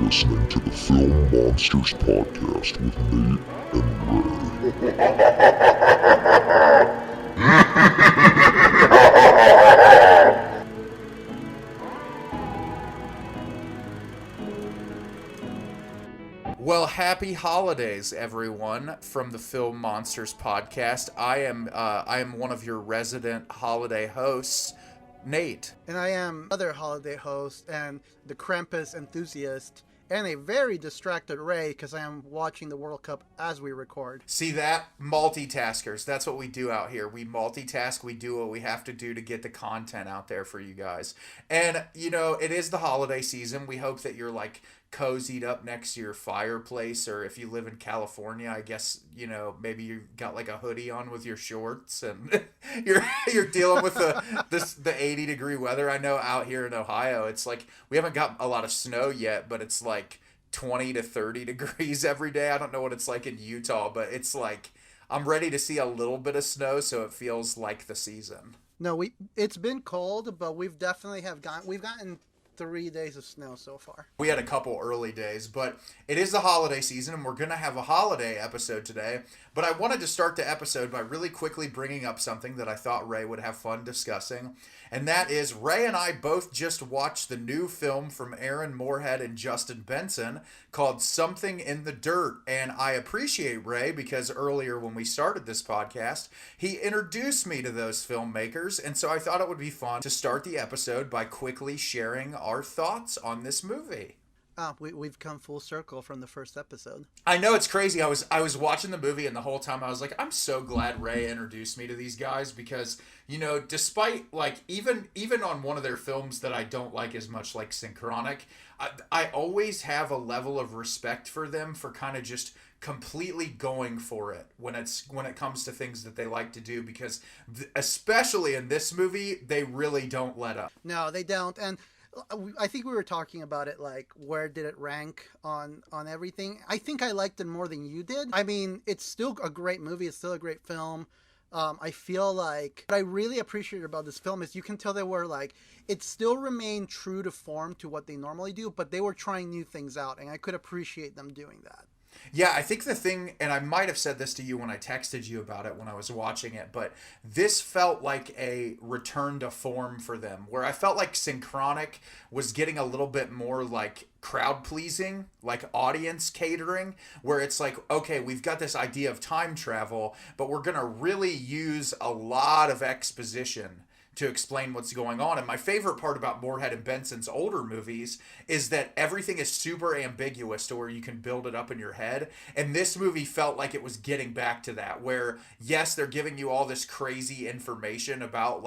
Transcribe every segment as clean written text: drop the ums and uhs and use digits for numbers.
listening to the Film Monsters Podcast with Nate and Ray. Well, happy holidays, everyone, from the Film Monsters Podcast. I am one of your resident holiday hosts, Nate. And I am other holiday host and the Krampus enthusiast, and a very distracted Ray because I am watching the World Cup as we record. See that? Multitaskers. That's what we do out here. We multitask. We do what we have to do to get the content out there for you guys. And, you know, it is the holiday season. We hope that you're, cozied up next to your fireplace, or if you live in California, I guess, maybe you got a hoodie on with your shorts and you're dealing with the 80-degree weather. I know out here in Ohio, it's we haven't got a lot of snow yet, but it's 20 to 30 degrees every day. I don't know what it's like in Utah, but it's I'm ready to see a little bit of snow, so it feels like the season. No, it's been cold, but we've gotten 3 days of snow so far. We had a couple early days, but it is the holiday season, and we're going to have a holiday episode today. But I wanted to start the episode by really quickly bringing up something that I thought Ray would have fun discussing, and that is Ray and I both just watched the new film from Aaron Moorhead and Justin Benson called Something in the Dirt, and I appreciate Ray because earlier when we started this podcast, he introduced me to those filmmakers, and so I thought it would be fun to start the episode by quickly sharing our thoughts on this movie. We've come full circle from the first episode. I know, it's crazy. I was watching the movie, and the whole time I was like, I'm so glad Ray introduced me to these guys because, despite even on one of their films that I don't like as much, like Synchronic, I always have a level of respect for them for kind of just completely going for it when it comes to things that they like to do, because especially in this movie, they really don't let up. No, they don't. And I think we were talking about it, where did it rank on everything? I think I liked it more than you did. I mean, it's still a great movie. It's still a great film. I feel like what I really appreciate about this film is you can tell they were it still remained true to form to what they normally do, but they were trying new things out, and I could appreciate them doing that. Yeah, I think the thing, and I might have said this to you when I texted you about it when I was watching it, but this felt like a return to form for them, where I felt like Synchronic was getting a little bit more crowd pleasing, audience catering, where it's okay, we've got this idea of time travel, but we're going to really use a lot of exposition to explain what's going on. And my favorite part about Moorhead and Benson's older movies is that everything is super ambiguous to where you can build it up in your head. And this movie felt like it was getting back to that, where yes, they're giving you all this crazy information about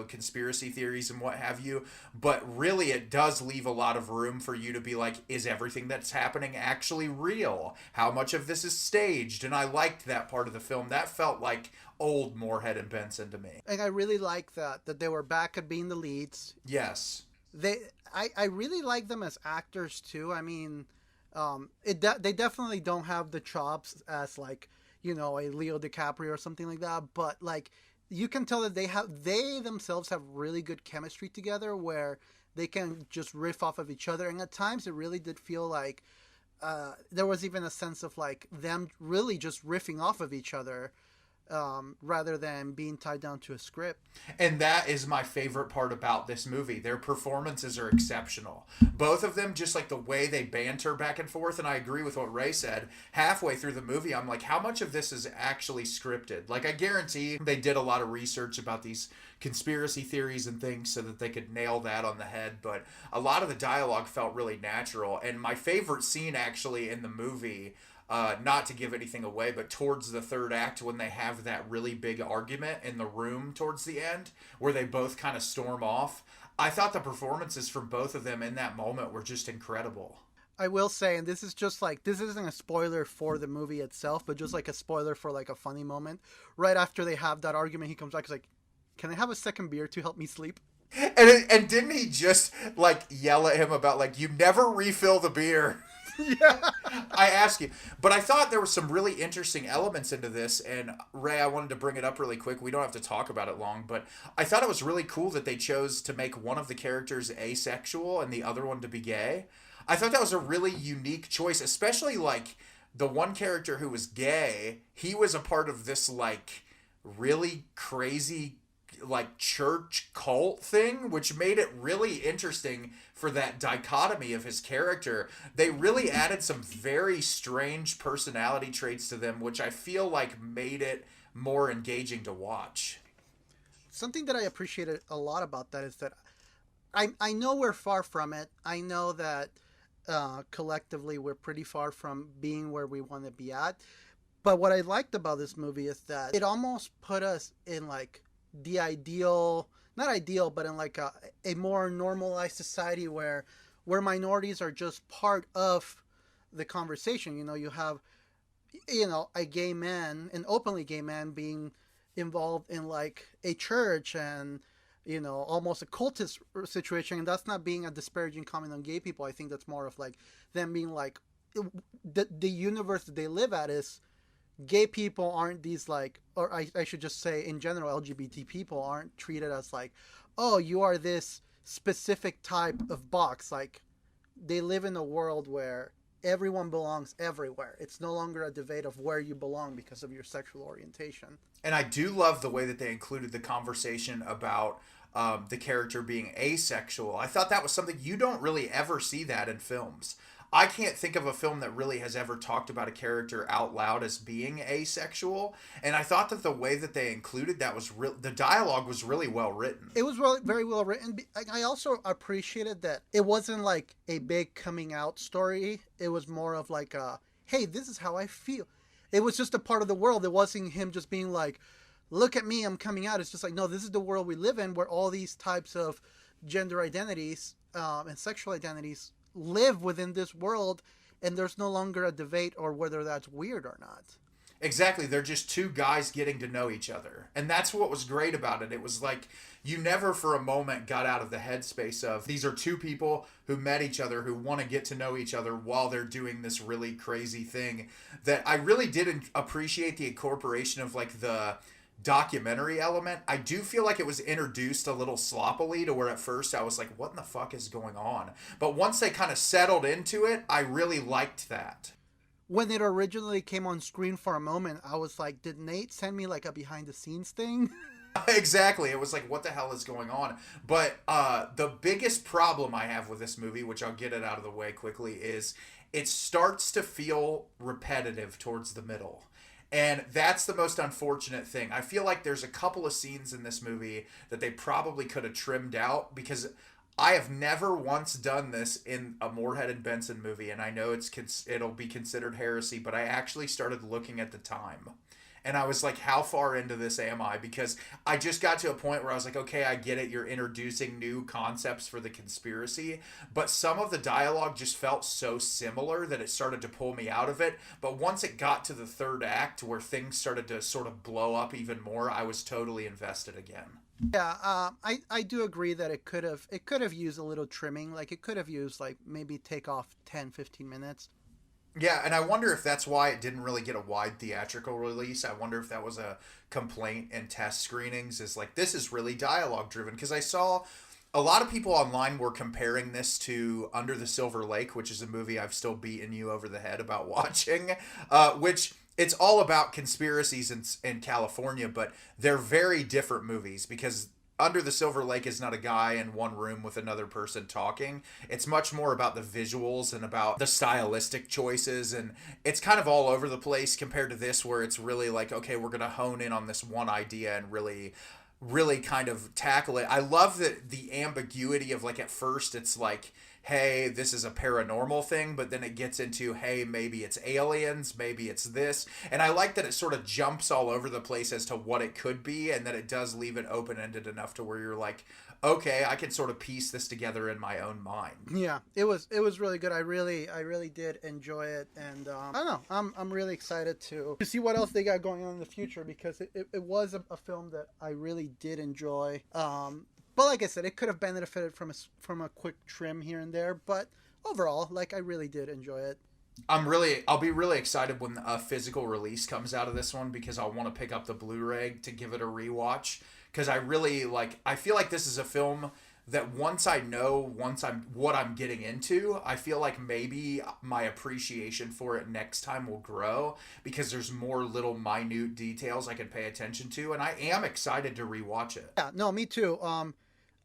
conspiracy theories and what have you, but really it does leave a lot of room for you to be is everything that's happening actually real? How much of this is staged? And I liked that part of the film. That felt like old Moorhead and Benson to me. And I really like that they were back at being the leads. Yes. I really like them as actors too. I mean, they definitely don't have the chops as a Leo DiCaprio or something like that, but you can tell that they themselves have really good chemistry together where they can just riff off of each other, and at times it really did feel there was even a sense of them really just riffing off of each other. Rather than being tied down to a script. And that is my favorite part about this movie. Their performances are exceptional. Both of them, just the way they banter back and forth, and I agree with what Ray said. Halfway through the movie, I'm how much of this is actually scripted? I guarantee they did a lot of research about these conspiracy theories and things so that they could nail that on the head, but a lot of the dialogue felt really natural. And my favorite scene actually in the movie, not to give anything away, but towards the third act when they have that really big argument in the room towards the end where they both kind of storm off, I thought the performances from both of them in that moment were just incredible. I will say, and this is just this isn't a spoiler for the movie itself, but just a spoiler for a funny moment. Right after they have that argument, he comes back, he's can I have a second beer to help me sleep? And didn't he just yell at him about you never refill the beer? Yeah. I ask you. But I thought there were some really interesting elements into this, and Ray, I wanted to bring it up really quick. We don't have to talk about it long, but I thought it was really cool that they chose to make one of the characters asexual and the other one to be gay. I thought that was a really unique choice, especially like the one character who was gay. He was a part of this like really crazy like church cult thing, which made it really interesting for that dichotomy of his character. They really added some very strange personality traits to them, which I feel like made it more engaging to watch. Something that I appreciated a lot about that is that I know we're far from it. I know that collectively we're pretty far from being where we want to be at. But what I liked about this movie is that it almost put us in like the ideal, not ideal, but in like a more normalized society where minorities are just part of the conversation. You know, you have, you know, a gay man, an openly gay man being involved in like a church and, you know, almost a cultist situation. And that's not being a disparaging comment on gay people. I think that's more of like them being like, the universe that they live at is gay people aren't these like, or I should just say in general, LGBT people aren't treated as like, oh, you are this specific type of box. Like they live in a world where everyone belongs everywhere. It's no longer a debate of where you belong because of your sexual orientation. And I do love the way that they included the conversation about the character being asexual. I thought that was something you don't really ever see that in films. I can't think of a film that really has ever talked about a character out loud as being asexual. And I thought that the way that they included that was the dialogue was really well written. It was really, very well written. I also appreciated that it wasn't like a big coming out story. It was more of like a, hey, this is how I feel. It was just a part of the world. It wasn't him just being like, look at me, I'm coming out. It's just like, no, this is the world we live in where all these types of gender identities and sexual identities live within this world, and there's no longer a debate or whether that's weird or not. Exactly. They're just two guys getting to know each other. And that's what was great about it. It was like you never for a moment got out of the headspace of these are two people who met each other who want to get to know each other while they're doing this really crazy thing. That I really did appreciate the incorporation of like the documentary element. I do feel like it was introduced a little sloppily to where at first I was like, what in the fuck is going on? But once they kind of settled into it, I really liked that. When it originally came on screen for a moment, I was like, did Nate send me like a behind the scenes thing? Exactly. It was like, what the hell is going on? But the biggest problem I have with this movie, which I'll get it out of the way quickly, is it starts to feel repetitive towards the middle. And that's the most unfortunate thing. I feel like there's a couple of scenes in this movie that they probably could have trimmed out because I have never once done this in a Moorhead and Benson movie, and I know it'll be considered heresy, but I actually started looking at the time. And I was like, how far into this am I? Because I just got to a point where I was like, okay, I get it. You're introducing new concepts for the conspiracy. But some of the dialogue just felt so similar that it started to pull me out of it. But once it got to the third act where things started to sort of blow up even more, I was totally invested again. Yeah, I do agree that it could have used a little trimming. Like it could have used like maybe take off 10-15 minutes. Yeah, and I wonder if that's why it didn't really get a wide theatrical release. I wonder if that was a complaint in test screenings, is like, this is really dialogue driven. Because I saw a lot of people online were comparing this to Under the Silver Lake, which is a movie I've still beaten you over the head about watching, which it's all about conspiracies in California, but they're very different movies because Under the Silver Lake is not a guy in one room with another person talking. It's much more about the visuals and about the stylistic choices, and it's kind of all over the place compared to this where it's really like, okay, we're going to hone in on this one idea and really kind of tackle it. I love that the ambiguity of like at first it's like, hey, this is a paranormal thing, but then it gets into, hey, maybe it's aliens, maybe it's this. And I like that it sort of jumps all over the place as to what it could be, and that it does leave it open-ended enough to where you're like, okay, I can sort of piece this together in my own mind. Yeah, it was really good. I really did enjoy it, and I don't know. I'm really excited to see what else they got going on in the future because it was a film that I really did enjoy. But like I said, it could have benefited from a quick trim here and there. But overall, like I really did enjoy it. I'll be really excited when a physical release comes out of this one because I'll want to pick up the Blu-ray to give it a rewatch because I feel like this is a film that once I'm what I'm getting into, I feel like maybe my appreciation for it next time will grow because there's more little minute details I can pay attention to, and I am excited to rewatch it. Yeah, no, me too.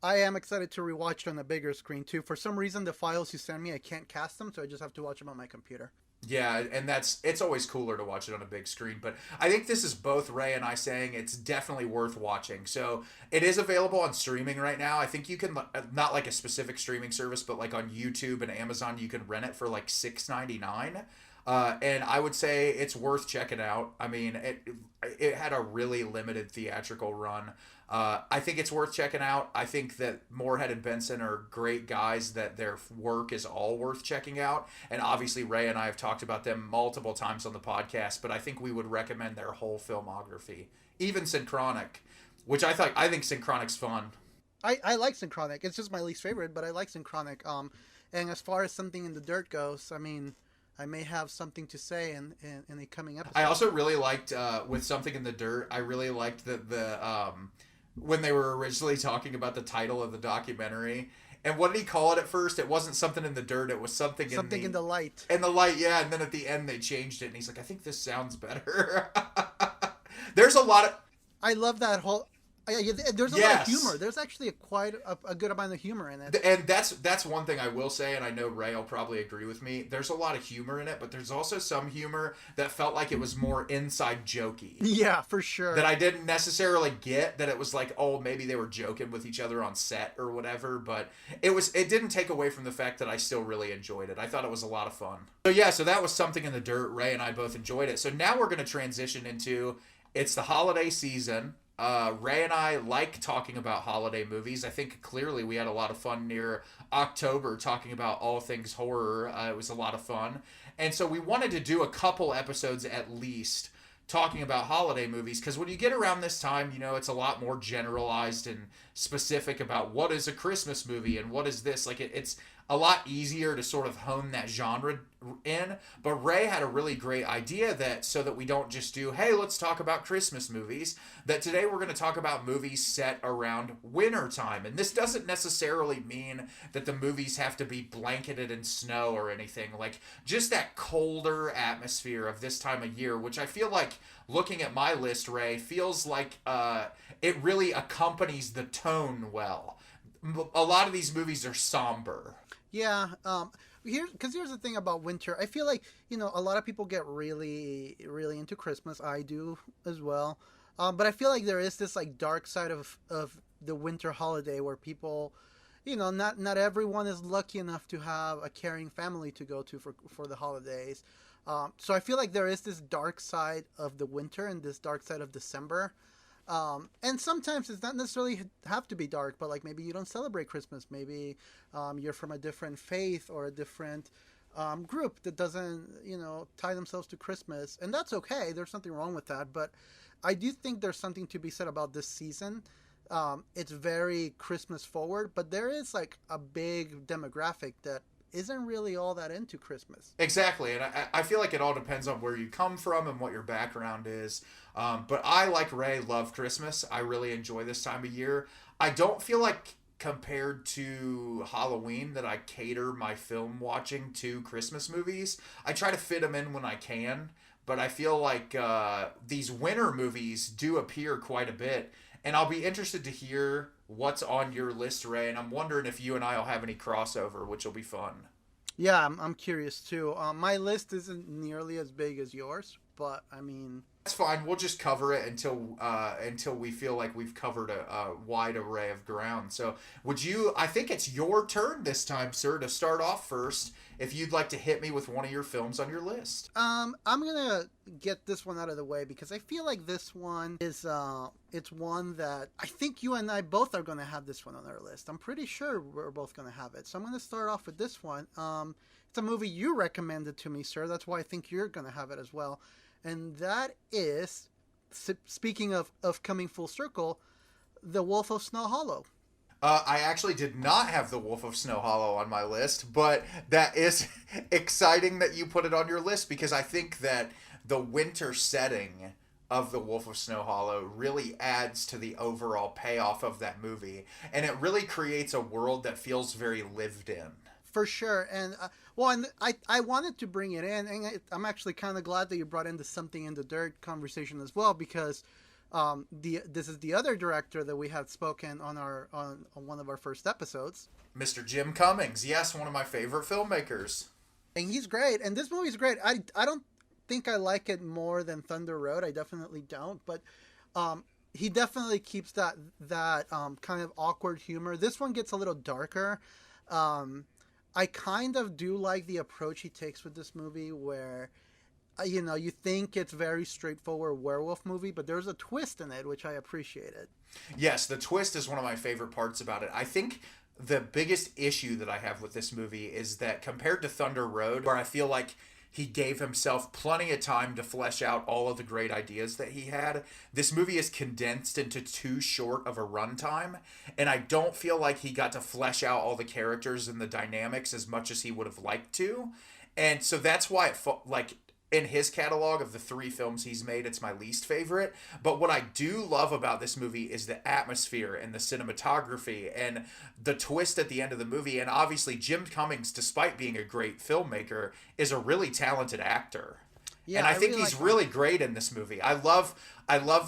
I am excited to rewatch it on the bigger screen too. For some reason, the files you send me, I can't cast them, so I just have to watch them on my computer. Yeah, and it's always cooler to watch it on a big screen. But I think this is both Ray and I saying it's definitely worth watching. So it is available on streaming right now. I think you can, not like a specific streaming service, but like on YouTube and Amazon, you can rent it for like $6.99. And I would say it's worth checking out. I mean, it had a really limited theatrical run. I think it's worth checking out. I think that Moorhead and Benson are great guys, that their work is all worth checking out. And obviously, Ray and I have talked about them multiple times on the podcast, but I think we would recommend their whole filmography, even Synchronic, which I think Synchronic's fun. I like Synchronic. It's just my least favorite, but I like Synchronic. And as far as Something in the Dirt goes, I mean, I may have something to say in a coming episode. I also really liked with Something in the Dirt. I really liked the when they were originally talking about the title of the documentary. And what did he call it at first? It wasn't Something in the Dirt. It was something in the light. In the light, yeah. And then at the end they changed it, and he's like, I think this sounds better. There's a lot of. I love that whole. There's a lot of humor. There's actually quite a good amount of humor in it. And that's one thing I will say, and I know Ray will probably agree with me. There's a lot of humor in it, but there's also some humor that felt like it was more inside jokey. Yeah, for sure. That I didn't necessarily get, that it was like, oh, maybe they were joking with each other on set or whatever, but it didn't take away from the fact that I still really enjoyed it. I thought it was a lot of fun. So that was Something in the Dirt. Ray and I both enjoyed it. So now we're going to transition into, it's the holiday season. Ray and I like talking about holiday movies. I think clearly we had a lot of fun near October talking about all things horror. It was a lot of fun. And so we wanted to do a couple episodes at least talking about holiday movies, because when you get around this time, it's a lot more generalized and specific about what is a Christmas movie and what is this. Like it's a lot easier to sort of hone that genre in. But Ray had a really great idea that so that we don't just do, hey, let's talk about Christmas movies, that today we're going to talk about movies set around winter time. And this doesn't necessarily mean that the movies have to be blanketed in snow or anything. Like just that colder atmosphere of this time of year, which I feel like, looking at my list, Ray, feels like it really accompanies the tone well. A lot of these movies are somber. Yeah, here's the thing about winter. I feel like, a lot of people get really, really into Christmas. I do as well. But I feel like there is this like dark side of the winter holiday where people, not everyone is lucky enough to have a caring family to go to for the holidays. So I feel like there is this dark side of the winter and this dark side of December. And sometimes it's not necessarily have to be dark, but like maybe you don't celebrate Christmas. Maybe you're from a different faith or a different group that doesn't, tie themselves to Christmas. And that's okay. There's nothing wrong with that. But I do think there's something to be said about this season. It's very Christmas forward, but there is like a big demographic that isn't really all that into Christmas. Exactly, and I feel like it all depends on where you come from and what your background is. But I, like Ray, love Christmas. I really enjoy this time of year. I don't feel like, compared to Halloween, that I cater my film watching to Christmas movies. I try to fit them in when I can, but I feel like these winter movies do appear quite a bit. And I'll be interested to hear what's on your list, Ray, and I'm wondering if you and I will have any crossover, which will be fun. Yeah, I'm curious too. My list isn't nearly as big as yours, but I mean... That's fine. We'll just cover it until we feel like we've covered a wide array of ground. So I think it's your turn this time, sir, to start off first, if you'd like to hit me with one of your films on your list. I'm going to get this one out of the way because I feel like this one is, it's one that I think you and I both are going to have this one on our list. I'm pretty sure we're both going to have it. So I'm going to start off with this one. It's a movie you recommended to me, sir. That's why I think you're going to have it as well. And that is, speaking of coming full circle, The Wolf of Snow Hollow. I actually did not have The Wolf of Snow Hollow on my list, but that is exciting that you put it on your list because I think that the winter setting of The Wolf of Snow Hollow really adds to the overall payoff of that movie, and it really creates a world that feels very lived in. For sure. And and I wanted to bring it in, and I'm actually kind of glad that you brought into Something in the Dirt conversation as well, because this is the other director that we had spoken on on one of our first episodes, Mr. Jim Cummings. Yes, one of my favorite filmmakers. And he's great, and this movie's great. I don't think I like it more than Thunder Road. I definitely don't, but he definitely keeps that kind of awkward humor. This one gets a little darker. I kind of do like the approach he takes with this movie, where you think it's very straightforward werewolf movie, but there's a twist in it, which I appreciated. Yes, the twist is one of my favorite parts about it. I think the biggest issue that I have with this movie is that compared to Thunder Road, where I feel like he gave himself plenty of time to flesh out all of the great ideas that he had, this movie is condensed into too short of a runtime, and I don't feel like he got to flesh out all the characters and the dynamics as much as he would have liked to. And so that's why it in his catalog of the 3 films he's made, it's my least favorite. But what I do love about this movie is the atmosphere and the cinematography and the twist at the end of the movie. And obviously Jim Cummings, despite being a great filmmaker, is a really talented actor. Yeah, and I think he's really great in this movie. I love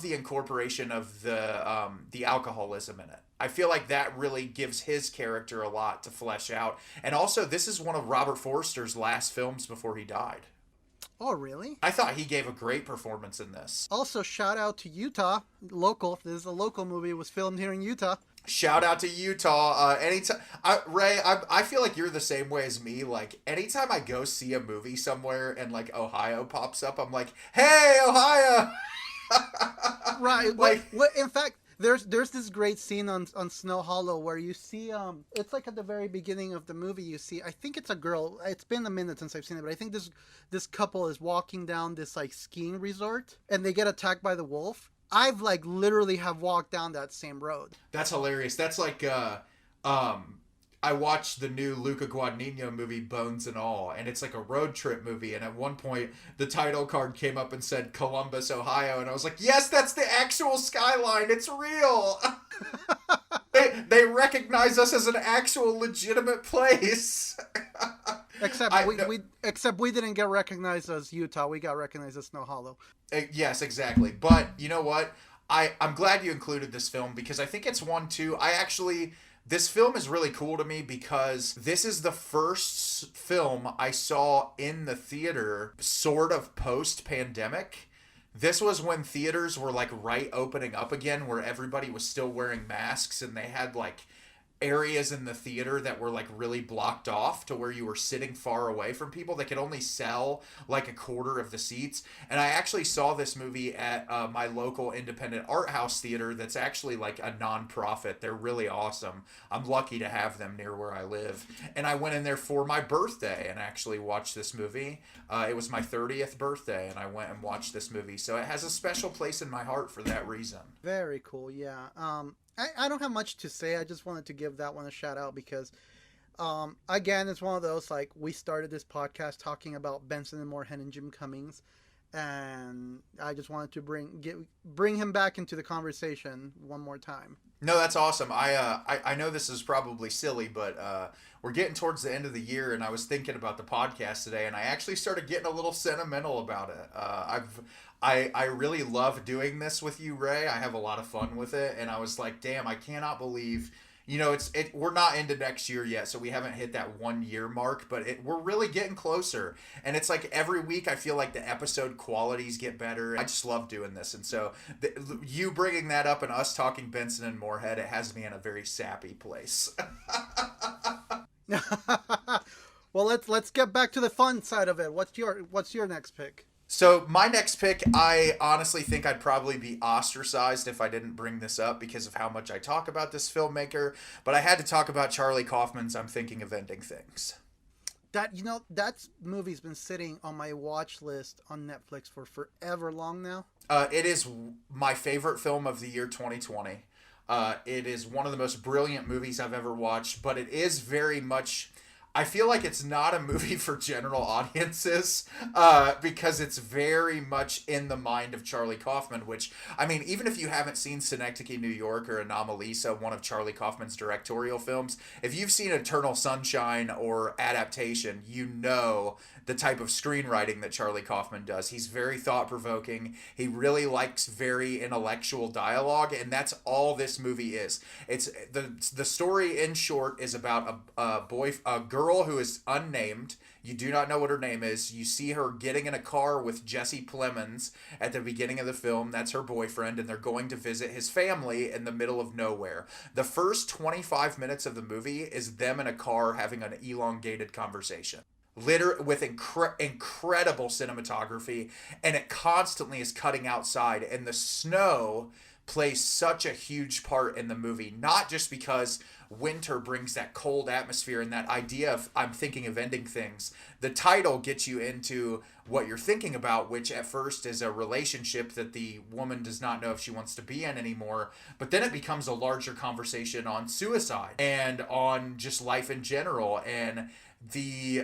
the incorporation of the alcoholism in it. I feel like that really gives his character a lot to flesh out. And also, this is one of Robert Forster's last films before he died. Oh, really? I thought he gave a great performance in this. Also, shout out to Utah. Local. This is a local movie. It was filmed here in Utah. Shout out to Utah. Anytime, Ray, I feel like you're the same way as me. Like, anytime I go see a movie somewhere and, like, Ohio pops up, I'm like, hey, Ohio! Right. In fact, there's this great scene on Snow Hollow where you see it's like at the very beginning of the movie, you see, I think it's a girl. It's been a minute since I've seen it, but I think this couple is walking down this like skiing resort and they get attacked by the wolf. I've like literally have walked down that same road. That's hilarious. That's like I watched the new Luca Guadagnino movie, Bones and All, and it's like a road trip movie. And at one point, the title card came up and said Columbus, Ohio. And I was like, yes, that's the actual skyline. It's real. They recognize us as an actual legitimate place. Except we didn't get recognized as Utah. We got recognized as Snow Hollow. Yes, exactly. But you know what? I'm glad you included this film because I think it's one, too. This film is really cool to me because this is the first film I saw in the theater sort of post-pandemic. This was when theaters were like right opening up again, where everybody was still wearing masks and they had like areas in the theater that were like really blocked off to where you were sitting far away from people. They could only sell like a quarter of the seats. And I actually saw this movie at my local independent art house theater that's actually like a non-profit. They're really awesome. I'm lucky to have them near where I live. And I went in there for my birthday and actually watched this movie. It was my 30th birthday and I went and watched this movie. So it has a special place in my heart for that reason. Very cool, yeah. I don't have much to say. I just wanted to give that one a shout out because, again, it's one of those, like, we started this podcast talking about Benson and Moorhead and Jim Cummings, and I just wanted to bring him back into the conversation one more time. No, that's awesome. I know this is probably silly, but we're getting towards the end of the year, and I was thinking about the podcast today, and I actually started getting a little sentimental about it. I really love doing this with you, Ray. I have a lot of fun with it, and I was like, damn, I cannot believe, we're not into next year yet, so we haven't hit that 1 year mark, but we're really getting closer, and it's like every week I feel like the episode qualities get better. I just love doing this, and so you bringing that up and us talking Benson and Moorhead, it has me in a very sappy place. Well, let's get back to the fun side of it. What's your next pick? So my next pick, I honestly think I'd probably be ostracized if I didn't bring this up because of how much I talk about this filmmaker, but I had to talk about Charlie Kaufman's I'm Thinking of Ending Things. That movie's been sitting on my watch list on Netflix for forever long now. It is my favorite film of the year 2020. It is one of the most brilliant movies I've ever watched, but it is very much... I feel like it's not a movie for general audiences because it's very much in the mind of Charlie Kaufman, which, I mean, even if you haven't seen Synecdoche, New York or Anomalisa, one of Charlie Kaufman's directorial films, if you've seen Eternal Sunshine or Adaptation, you know the type of screenwriting that Charlie Kaufman does. He's very thought-provoking. He really likes very intellectual dialogue, and that's all this movie is. It's the story, in short, is about a girl who is unnamed. You do not know what her name is. You see her getting in a car with Jesse Plemons at the beginning of the film. That's her boyfriend, and they're going to visit his family in the middle of nowhere. The first 25 minutes of the movie is them in a car having an elongated conversation. With incredible cinematography, and it constantly is cutting outside, and the snow plays such a huge part in the movie, not just because winter brings that cold atmosphere and that idea of I'm thinking of ending things. The title gets you into what you're thinking about, which at first is a relationship that the woman does not know if she wants to be in anymore, but then it becomes a larger conversation on suicide and on just life in general, and the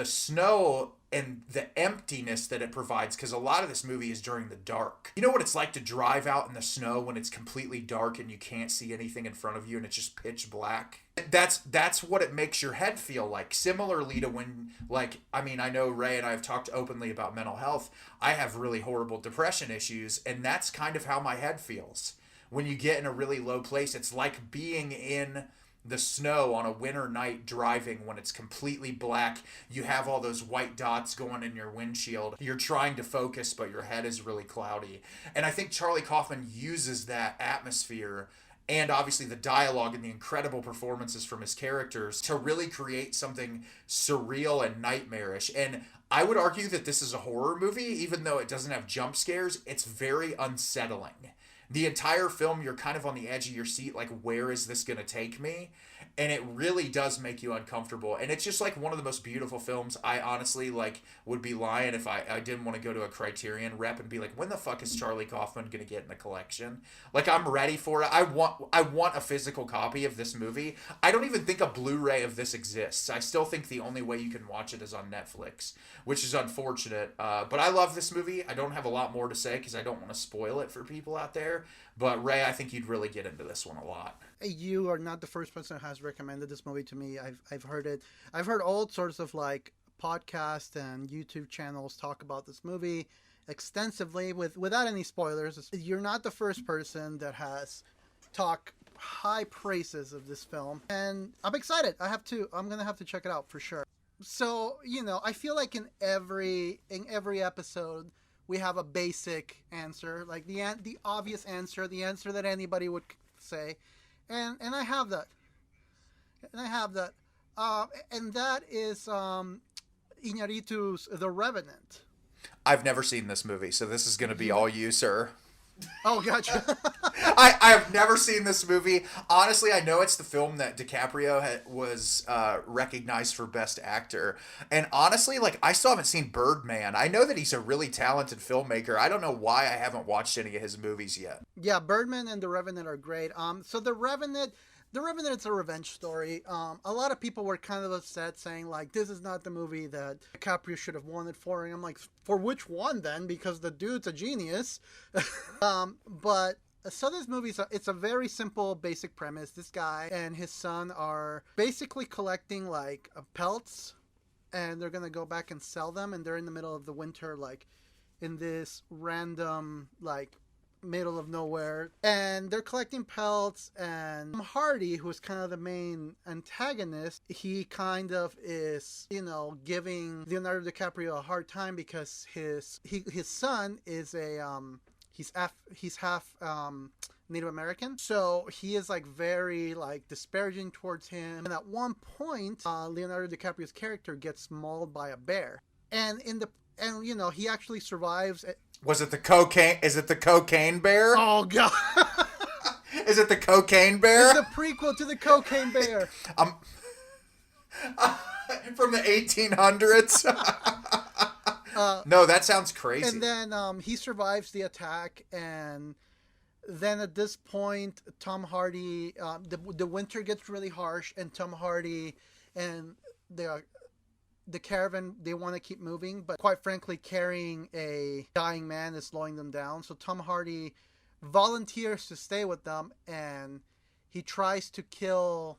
snow and the emptiness that it provides, because a lot of this movie is during the dark. You know what it's like to drive out in the snow when it's completely dark and you can't see anything in front of you and it's just pitch black? That's what it makes your head feel like. Similarly to when, like, I mean, I know Ray and I have talked openly about mental health. I have really horrible depression issues, and that's kind of how my head feels. When you get in a really low place, it's like being in the snow on a winter night driving when it's completely black. You have all those white dots going in your windshield. You're trying to focus, but your head is really cloudy. And I think Charlie Kaufman uses that atmosphere and obviously the dialogue and the incredible performances from his characters to really create something surreal and nightmarish. And I would argue that this is a horror movie, even though it doesn't have jump scares. It's very unsettling. The entire film, you're kind of on the edge of your seat, like, where is this going to take me? And it really does make you uncomfortable. And it's just, like, one of the most beautiful films. I honestly, like, would be lying if I didn't want to go to a Criterion rep and be like, when the fuck is Charlie Kaufman going to get in the collection? Like, I'm ready for it. I want a physical copy of this movie. I don't even think a Blu-ray of this exists. I still think the only way you can watch it is on Netflix, which is unfortunate. But I love this movie. I don't have a lot more to say because I don't want to spoil it for people out there. But Ray, I think you'd really get into this one a lot. You are not the first person who has recommended this movie to me. I've heard it. I've heard all sorts of like podcasts and YouTube channels talk about this movie extensively without any spoilers. You're not the first person that has talked high praises of this film, and I'm excited. I'm gonna have to check it out for sure. So, you know, I feel like in every episode we have a basic answer, like the obvious answer, the answer that anybody would say, and I have that, and that is Iñárritu's The Revenant. I've never seen this movie, so this is going to be all you, sir. Oh, gotcha. I have never seen this movie. Honestly, I know it's the film that DiCaprio was recognized for Best Actor. And honestly, like, I still haven't seen Birdman. I know that he's a really talented filmmaker. I don't know why I haven't watched any of his movies yet. Yeah, Birdman and The Revenant are great. So The Revenant is a revenge story. A lot of people were kind of upset, saying, like, this is not the movie that DiCaprio should have won it for. And I'm like, for which one then? Because the dude's a genius. But so this movie, it's a very simple, basic premise. This guy and his son are basically collecting, like, pelts, and they're going to go back and sell them. And they're in the middle of the winter, like, in this random, like, middle of nowhere, and they're collecting pelts, and Tom Hardy, who's kind of the main antagonist, he kind of is, you know, giving Leonardo DiCaprio a hard time because his son is he's half Native American, so he is like very like disparaging towards him, and at one point Leonardo DiCaprio's character gets mauled by a bear, and you know, he actually survives. Was it the cocaine? Is it the cocaine bear? Oh, God. Is it the cocaine bear? It's the prequel to the cocaine bear. From the 1800s? No, that sounds crazy. And then he survives the attack, and then at this point, Tom Hardy, the winter gets really harsh, and Tom Hardy and the caravan, they want to keep moving, but quite frankly, carrying a dying man is slowing them down. So Tom Hardy volunteers to stay with them, and he tries to kill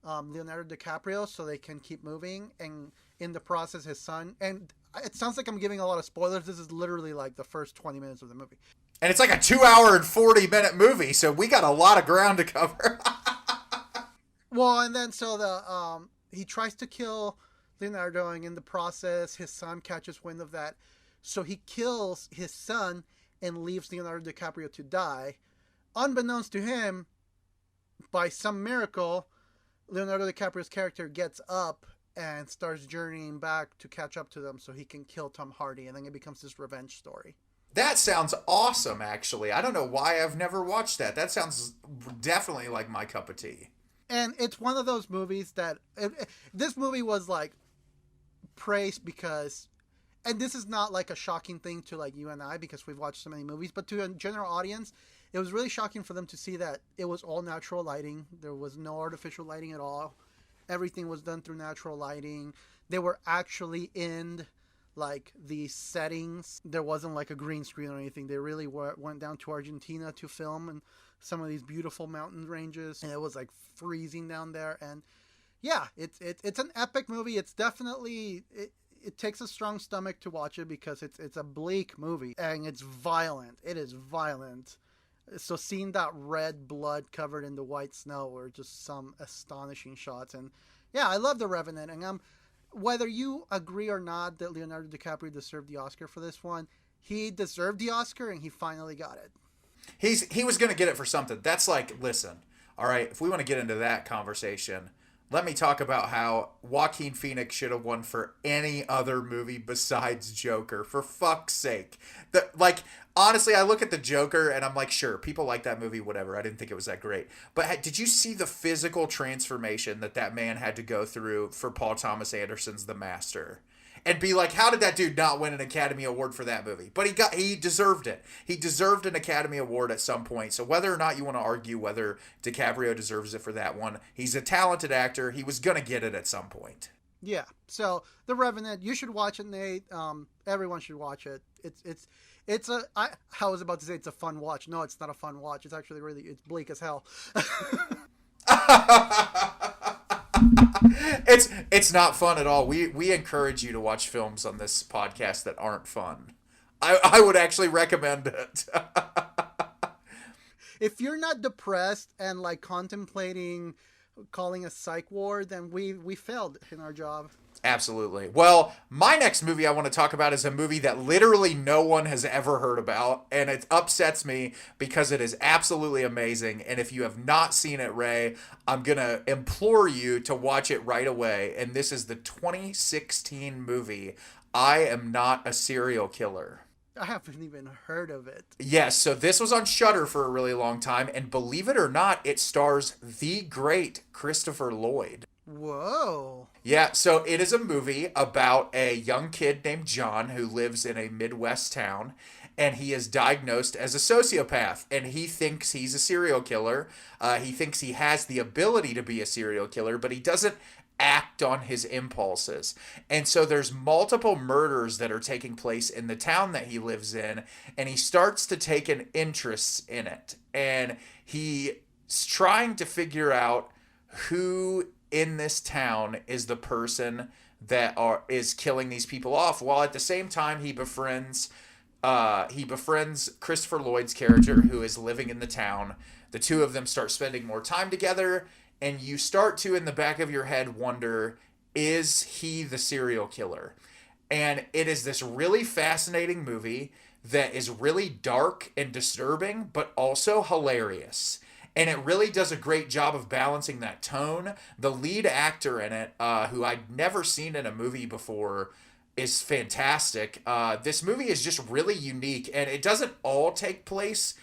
Leonardo DiCaprio so they can keep moving, and in the process, his son. And it sounds like I'm giving a lot of spoilers. This is literally like the first 20 minutes of the movie. And it's like a 2 hour and 40-minute movie, so we got a lot of ground to cover. Well, and then so he tries to kill Leonardo, and in the process, his son catches wind of that. So he kills his son and leaves Leonardo DiCaprio to die. Unbeknownst to him, by some miracle, Leonardo DiCaprio's character gets up and starts journeying back to catch up to them so he can kill Tom Hardy, and then it becomes this revenge story. That sounds awesome, actually. I don't know why I've never watched that. That sounds definitely like my cup of tea. And it's one of those movies that... this movie was, like, praised because... And this is not, like, a shocking thing to, like, you and I, because we've watched so many movies, but to a general audience, it was really shocking for them to see that it was all natural lighting. There was no artificial lighting at all. Everything was done through natural lighting. They were actually in, like, the settings. There wasn't, like, a green screen or anything. They really went down to Argentina to film, and some of these beautiful mountain ranges, and it was like freezing down there. And yeah, it's an epic movie. It's definitely it takes a strong stomach to watch it because it's a bleak movie and it's violent. It is violent. So seeing that red blood covered in the white snow were just some astonishing shots. And yeah, I love The Revenant. And whether you agree or not that Leonardo DiCaprio deserved the Oscar for this one, he deserved the Oscar and he finally got it. He was going to get it for something. That's like, listen, all right, if we want to get into that conversation, let me talk about how Joaquin Phoenix should have won for any other movie besides Joker, for fuck's sake. Honestly, I look at the Joker and I'm like, sure, people like that movie, whatever. I didn't think it was that great. But did you see the physical transformation that man had to go through for Paul Thomas Anderson's The Master? And be like, how did that dude not win an Academy Award for that movie? But he deserved it. He deserved an Academy Award at some point. So whether or not you want to argue whether DiCaprio deserves it for that one, he's a talented actor. He was going to get it at some point. Yeah. So The Revenant, you should watch it, Nate. Everyone should watch it. I was about to say it's a fun watch. No, it's not a fun watch. It's actually it's bleak as hell. It's not fun at all. We encourage you to watch films on this podcast that aren't fun. I would actually recommend it. If you're not depressed and like contemplating calling a psych ward, then we failed in our job. Absolutely. Well, my next movie I want to talk about is a movie that literally no one has ever heard about, and it upsets me because it is absolutely amazing. And if you have not seen it, Ray, I'm going to implore you to watch it right away. And this is the 2016 movie, I Am Not a Serial Killer. I haven't even heard of it. Yes, so this was on Shudder for a really long time, and believe it or not, it stars the great Christopher Lloyd. Whoa. Yeah, so it is a movie about a young kid named John who lives in a Midwest town, and he is diagnosed as a sociopath, and he thinks he's a serial killer. He thinks he has the ability to be a serial killer, but he doesn't act on his impulses. And so there's multiple murders that are taking place in the town that he lives in, and he starts to take an interest in it. And he's trying to figure out who in this town is the person that is killing these people off, while at the same time he befriends Christopher Lloyd's character, who is living in the town. The two of them start spending more time together, and you start to, in the back of your head, wonder, is he the serial killer? And it is this really fascinating movie that is really dark and disturbing, but also hilarious. And it really does a great job of balancing that tone. The lead actor in it, who I'd never seen in a movie before, is fantastic. This movie is just really unique, and it doesn't all take place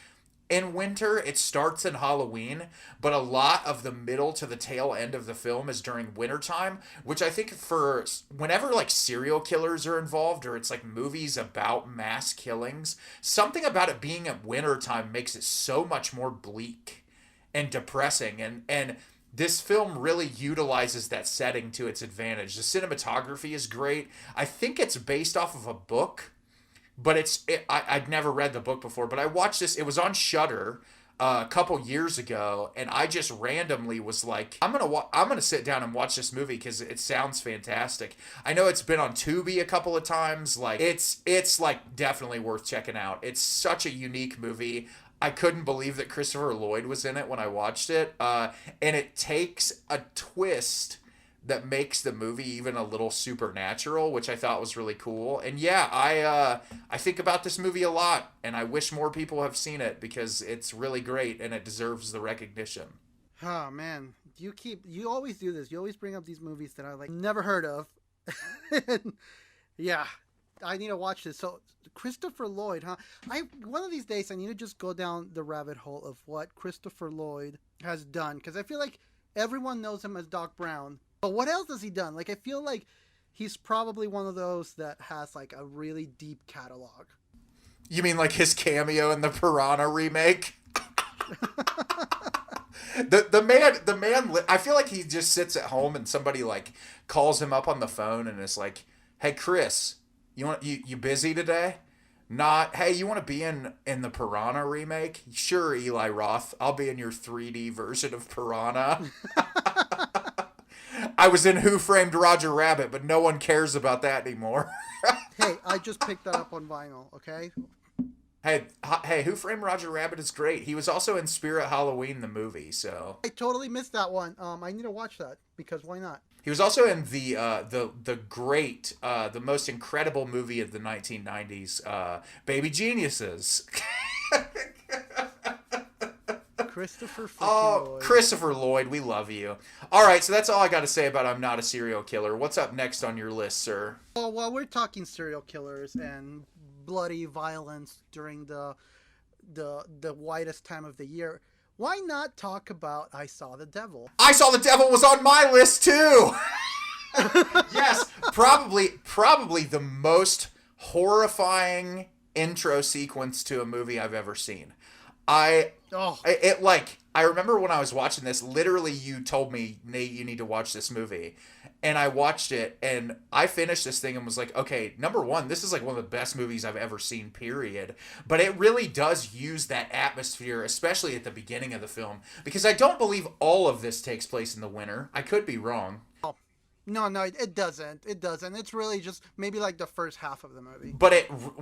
in winter. It starts in Halloween, but a lot of the middle to the tail end of the film is during wintertime, which I think for whenever like serial killers are involved, or it's like movies about mass killings, something about it being at wintertime makes it so much more bleak and depressing. And this film really utilizes that setting to its advantage. The cinematography is great. I think it's based off of a book, but I'd never read the book before, but I watched this. It was on Shudder a couple years ago, and I just randomly was like, I'm gonna sit down and watch this movie because it sounds fantastic. I know it's been on Tubi a couple of times. Like it's like definitely worth checking out. It's such a unique movie. I couldn't believe that Christopher Lloyd was in it when I watched it, and it takes a twist that makes the movie even a little supernatural, which I thought was really cool. And yeah, I think about this movie a lot, and I wish more people have seen it because it's really great and it deserves the recognition. Oh man, you always do this. You always bring up these movies that I like never heard of. Yeah, I need to watch this. So Christopher Lloyd, huh? One of these days I need to just go down the rabbit hole of what Christopher Lloyd has done, because I feel like everyone knows him as Doc Brown. But what else has he done? Like, I feel like he's probably one of those that has like a really deep catalog. You mean like his cameo in the Piranha remake? the man. I feel like he just sits at home and somebody like calls him up on the phone and is like, "Hey Chris, you busy today? Not, hey, you want to be in the Piranha remake? Sure, Eli Roth. I'll be in your 3D version of Piranha." I was in Who Framed Roger Rabbit, but no one cares about that anymore. Hey, I just picked that up on vinyl, okay? Hey, Who Framed Roger Rabbit is great. He was also in Spirit Halloween, the movie, so. I totally missed that one. I need to watch that, because why not? He was also in the great, the most incredible movie of the 1990s, Baby Geniuses. Lloyd. Christopher Lloyd, we love you. All right, so that's all I got to say about I'm Not a Serial Killer. What's up next on your list, sir? Well, while we're talking serial killers and bloody violence during the widest time of the year, why not talk about I Saw the Devil? I Saw the Devil was on my list too. Yes, probably the most horrifying intro sequence to a movie I've ever seen. I remember when I was watching this, literally you told me, "Nate, you need to watch this movie." And I watched it and I finished this thing and was like, okay, number one, this is like one of the best movies I've ever seen, period. But it really does use that atmosphere, especially at the beginning of the film, because I don't believe all of this takes place in the winter. I could be wrong. No, it doesn't. It doesn't. It's really just maybe like the first half of the movie. But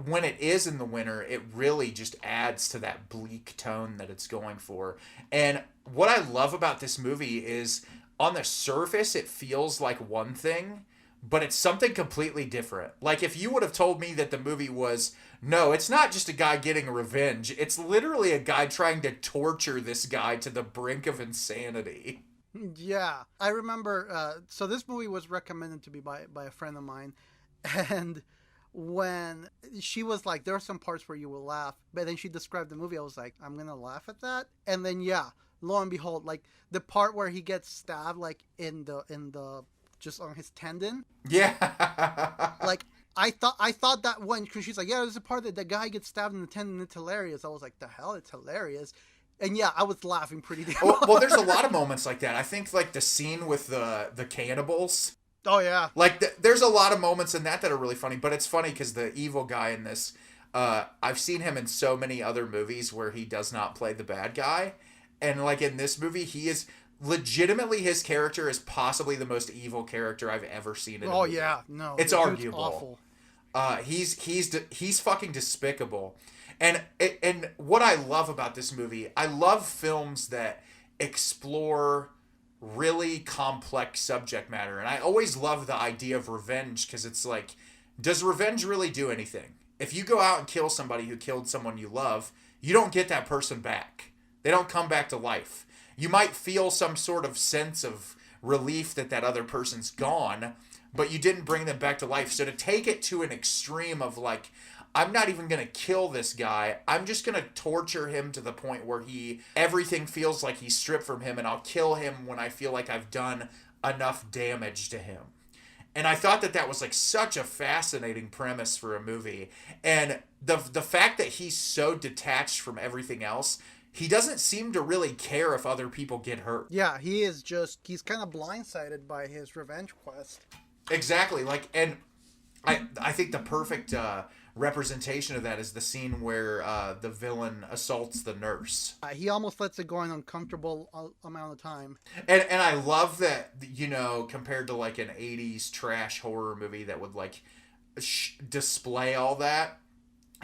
when it is in the winter, it really just adds to that bleak tone that it's going for. And what I love about this movie is, on the surface, it feels like one thing, but it's something completely different. Like, if you would have told me that the movie was, no, it's not just a guy getting revenge. It's literally a guy trying to torture this guy to the brink of insanity. Yeah, I remember, so this movie was recommended to me by a friend of mine, and when she was like, there are some parts where you will laugh, but then she described the movie, I was like, I'm gonna laugh at that? And then, yeah, lo and behold, like, the part where he gets stabbed, like, in the just on his tendon. Yeah. Like, I thought that when, because she's like, yeah, there's a part that the guy gets stabbed in the tendon, it's hilarious. I was like, the hell, it's hilarious. And yeah, I was laughing pretty damn hard. Well, there's a lot of moments like that. I think like the scene with the cannibals. Oh yeah. Like there's a lot of moments in that are really funny. But it's funny because the evil guy in this, I've seen him in so many other movies where he does not play the bad guy, and like in this movie, he is legitimately, his character is possibly the most evil character I've ever seen in a movie. Yeah, no, it's arguable. Awful. He's fucking despicable. And what I love about this movie, I love films that explore really complex subject matter. And I always love the idea of revenge, because it's like, does revenge really do anything? If you go out and kill somebody who killed someone you love, you don't get that person back. They don't come back to life. You might feel some sort of sense of relief that other person's gone, but you didn't bring them back to life. So to take it to an extreme of like, I'm not even going to kill this guy. I'm just going to torture him to the point where everything feels like he's stripped from him, and I'll kill him when I feel like I've done enough damage to him. And I thought that was like such a fascinating premise for a movie. And the fact that he's so detached from everything else, he doesn't seem to really care if other people get hurt. Yeah, he's kind of blindsided by his revenge quest. Exactly. Like, and I think the perfect representation of that is the scene where the villain assaults the nurse. He almost lets it go an uncomfortable amount of time. And I love that, you know, compared to like an 80s trash horror movie that would like display all that,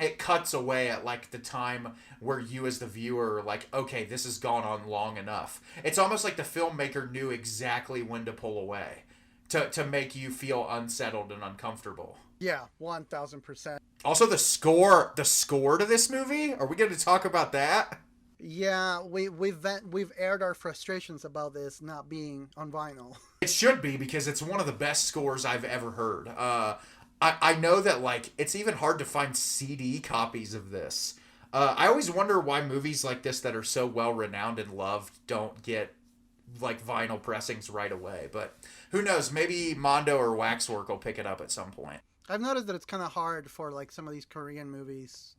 it cuts away at like the time where you as the viewer are like, okay, this has gone on long enough. It's almost like the filmmaker knew exactly when to pull away to make you feel unsettled and uncomfortable. Yeah, 1000%. Also, the score to this movie. Are we going to talk about that? Yeah, we've aired our frustrations about this not being on vinyl. It should be, because it's one of the best scores I've ever heard. I know that like it's even hard to find CD copies of this. I always wonder why movies like this that are so well renowned and loved don't get like vinyl pressings right away. But who knows? Maybe Mondo or Waxwork will pick it up at some point. I've noticed that it's kind of hard for like some of these Korean movies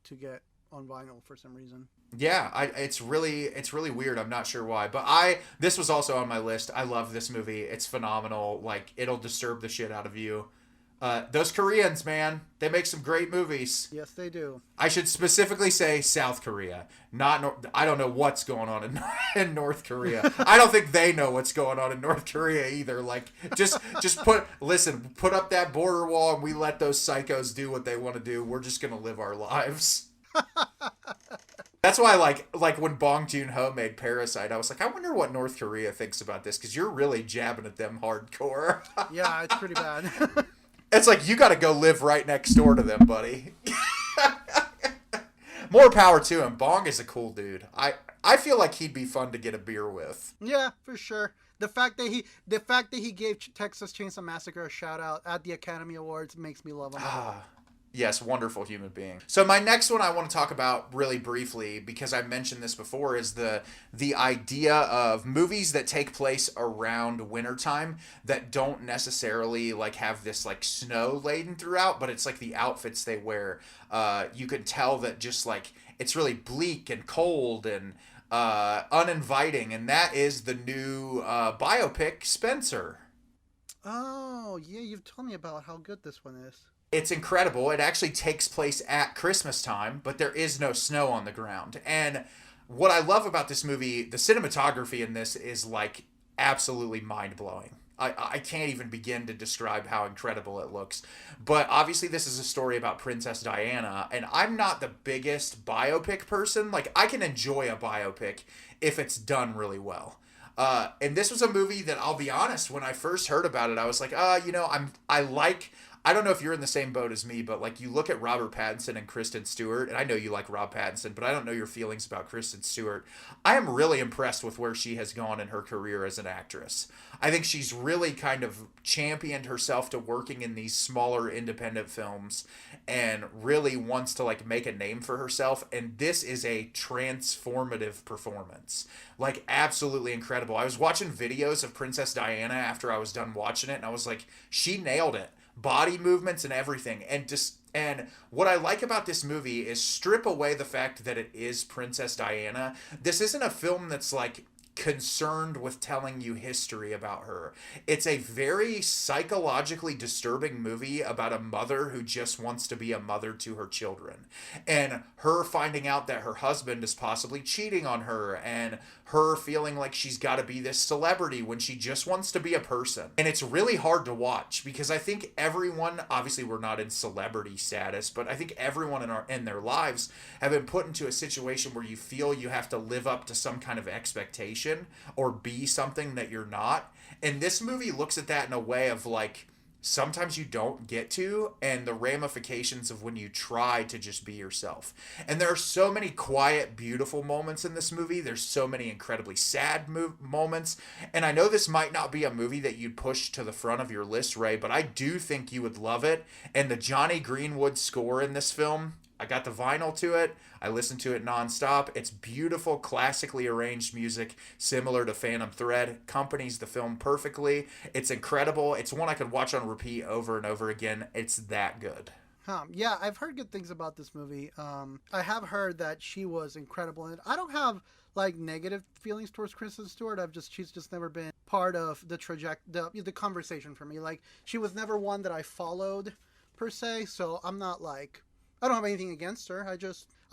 to get on vinyl for some reason. Yeah, it's really weird. I'm not sure why, but this was also on my list. I love this movie. It's phenomenal. Like, it'll disturb the shit out of you. Those Koreans, man, they make some great movies. Yes, they do. I should specifically say South Korea, not I don't know what's going on in North Korea. I don't think they know what's going on in North Korea either. Like, just put up that border wall and we let those psychos do what they want to do. We're just gonna live our lives. That's why, like when Bong Joon-ho made Parasite, I was like, I wonder what North Korea thinks about this, because you're really jabbing at them hardcore. Yeah, it's pretty bad. It's like, you got to go live right next door to them, buddy. More power to him. Bong is a cool dude. I feel like he'd be fun to get a beer with. Yeah, for sure. The fact that he gave Texas Chainsaw Massacre a shout out at the Academy Awards makes me love him. Yes, wonderful human being. So my next one I want to talk about really briefly, because I mentioned this before, is the idea of movies that take place around wintertime that don't necessarily like have this like snow laden throughout, but it's like the outfits they wear. You can tell that just like it's really bleak and cold and uninviting, and that is the new biopic Spencer. Oh, yeah, you've told me about how good this one is. It's incredible. It actually takes place at Christmas time, but there is no snow on the ground. And what I love about this movie, the cinematography in this is like absolutely mind-blowing. I can't even begin to describe how incredible it looks. But obviously this is a story about Princess Diana, and I'm not the biggest biopic person. Like, I can enjoy a biopic if it's done really well. And this was a movie that, I'll be honest, when I first heard about it, I was like, I don't know if you're in the same boat as me, but like you look at Robert Pattinson and Kristen Stewart, and I know you like Rob Pattinson, but I don't know your feelings about Kristen Stewart. I am really impressed with where she has gone in her career as an actress. I think she's really kind of championed herself to working in these smaller independent films and really wants to like make a name for herself. And this is a transformative performance. Like, absolutely incredible. I was watching videos of Princess Diana after I was done watching it, and I was like, she nailed it. Body movements and everything. And what I like about this movie is, strip away the fact that it is Princess Diana. This isn't a film that's like concerned with telling you history about her. It's a very psychologically disturbing movie about a mother who just wants to be a mother to her children, and her finding out that her husband is possibly cheating on her, and her feeling like she's got to be this celebrity when she just wants to be a person. And it's really hard to watch, because I think everyone, obviously we're not in celebrity status, but I think everyone in their lives have been put into a situation where you feel you have to live up to some kind of expectation or be something that you're not. And this movie looks at that in a way of like, sometimes you don't get to, and the ramifications of when you try to just be yourself. And there are so many quiet, beautiful moments in this movie. There's so many incredibly sad moments. And I know this might not be a movie that you'd push to the front of your list, Ray, but I do think you would love it. And the Johnny Greenwood score in this film, I got the vinyl to it. I listened to it nonstop. It's beautiful, classically arranged music, similar to Phantom Thread. Accompanies the film perfectly. It's incredible. It's one I could watch on repeat over and over again. It's that good. Yeah, I've heard good things about this movie. I have heard that she was incredible in it. I don't have like negative feelings towards Kristen Stewart. She's just never been part of the conversation for me. Like she was never one that I followed per se. So I'm not like I don't have anything against her.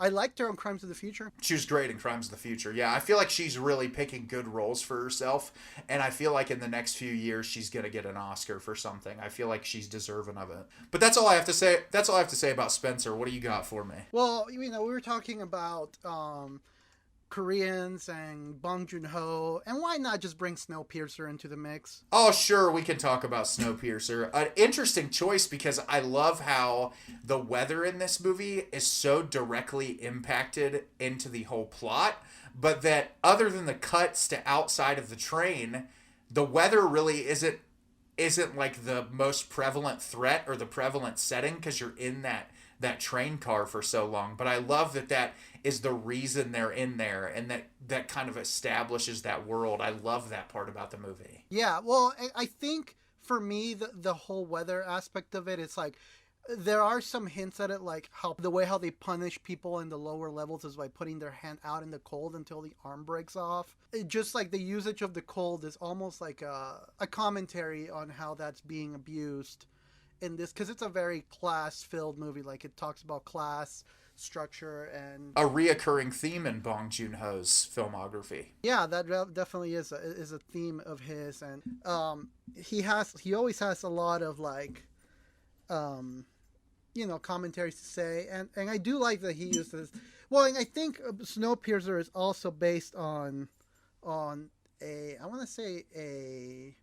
I liked her on Crimes of the Future. She was great in Crimes of the Future. Yeah, I feel like she's really picking good roles for herself, and I feel like in the next few years she's gonna get an Oscar for something. I feel like she's deserving of it. But that's all I have to say. That's all I have to say about Spencer. What do you got for me? Well, we were talking about Koreans and Bong Joon-ho, and why not just bring Snowpiercer into the mix? Oh, sure, we can talk about Snowpiercer. An interesting choice because I love how the weather in this movie is so directly impacted into the whole plot, but that other than the cuts to outside of the train, the weather really isn't like the most prevalent threat or the prevalent setting because you're in that train car for so long. But I love that is the reason they're in there, and that kind of establishes that world. I love that part about the movie. Yeah, well, I think for me, the whole weather aspect of it, it's like there are some hints at it, like how they punish people in the lower levels is by putting their hand out in the cold until the arm breaks off. Just like the usage of the cold is almost like a commentary on how that's being abused in this, because it's a very class-filled movie. Like it talks about class structure and a reoccurring theme in Bong Joon-ho's filmography. Yeah, that definitely is a theme of his, and he always has a lot of like commentaries to say, and I do like that he uses. Well, and I think Snowpiercer is also based on I want to say a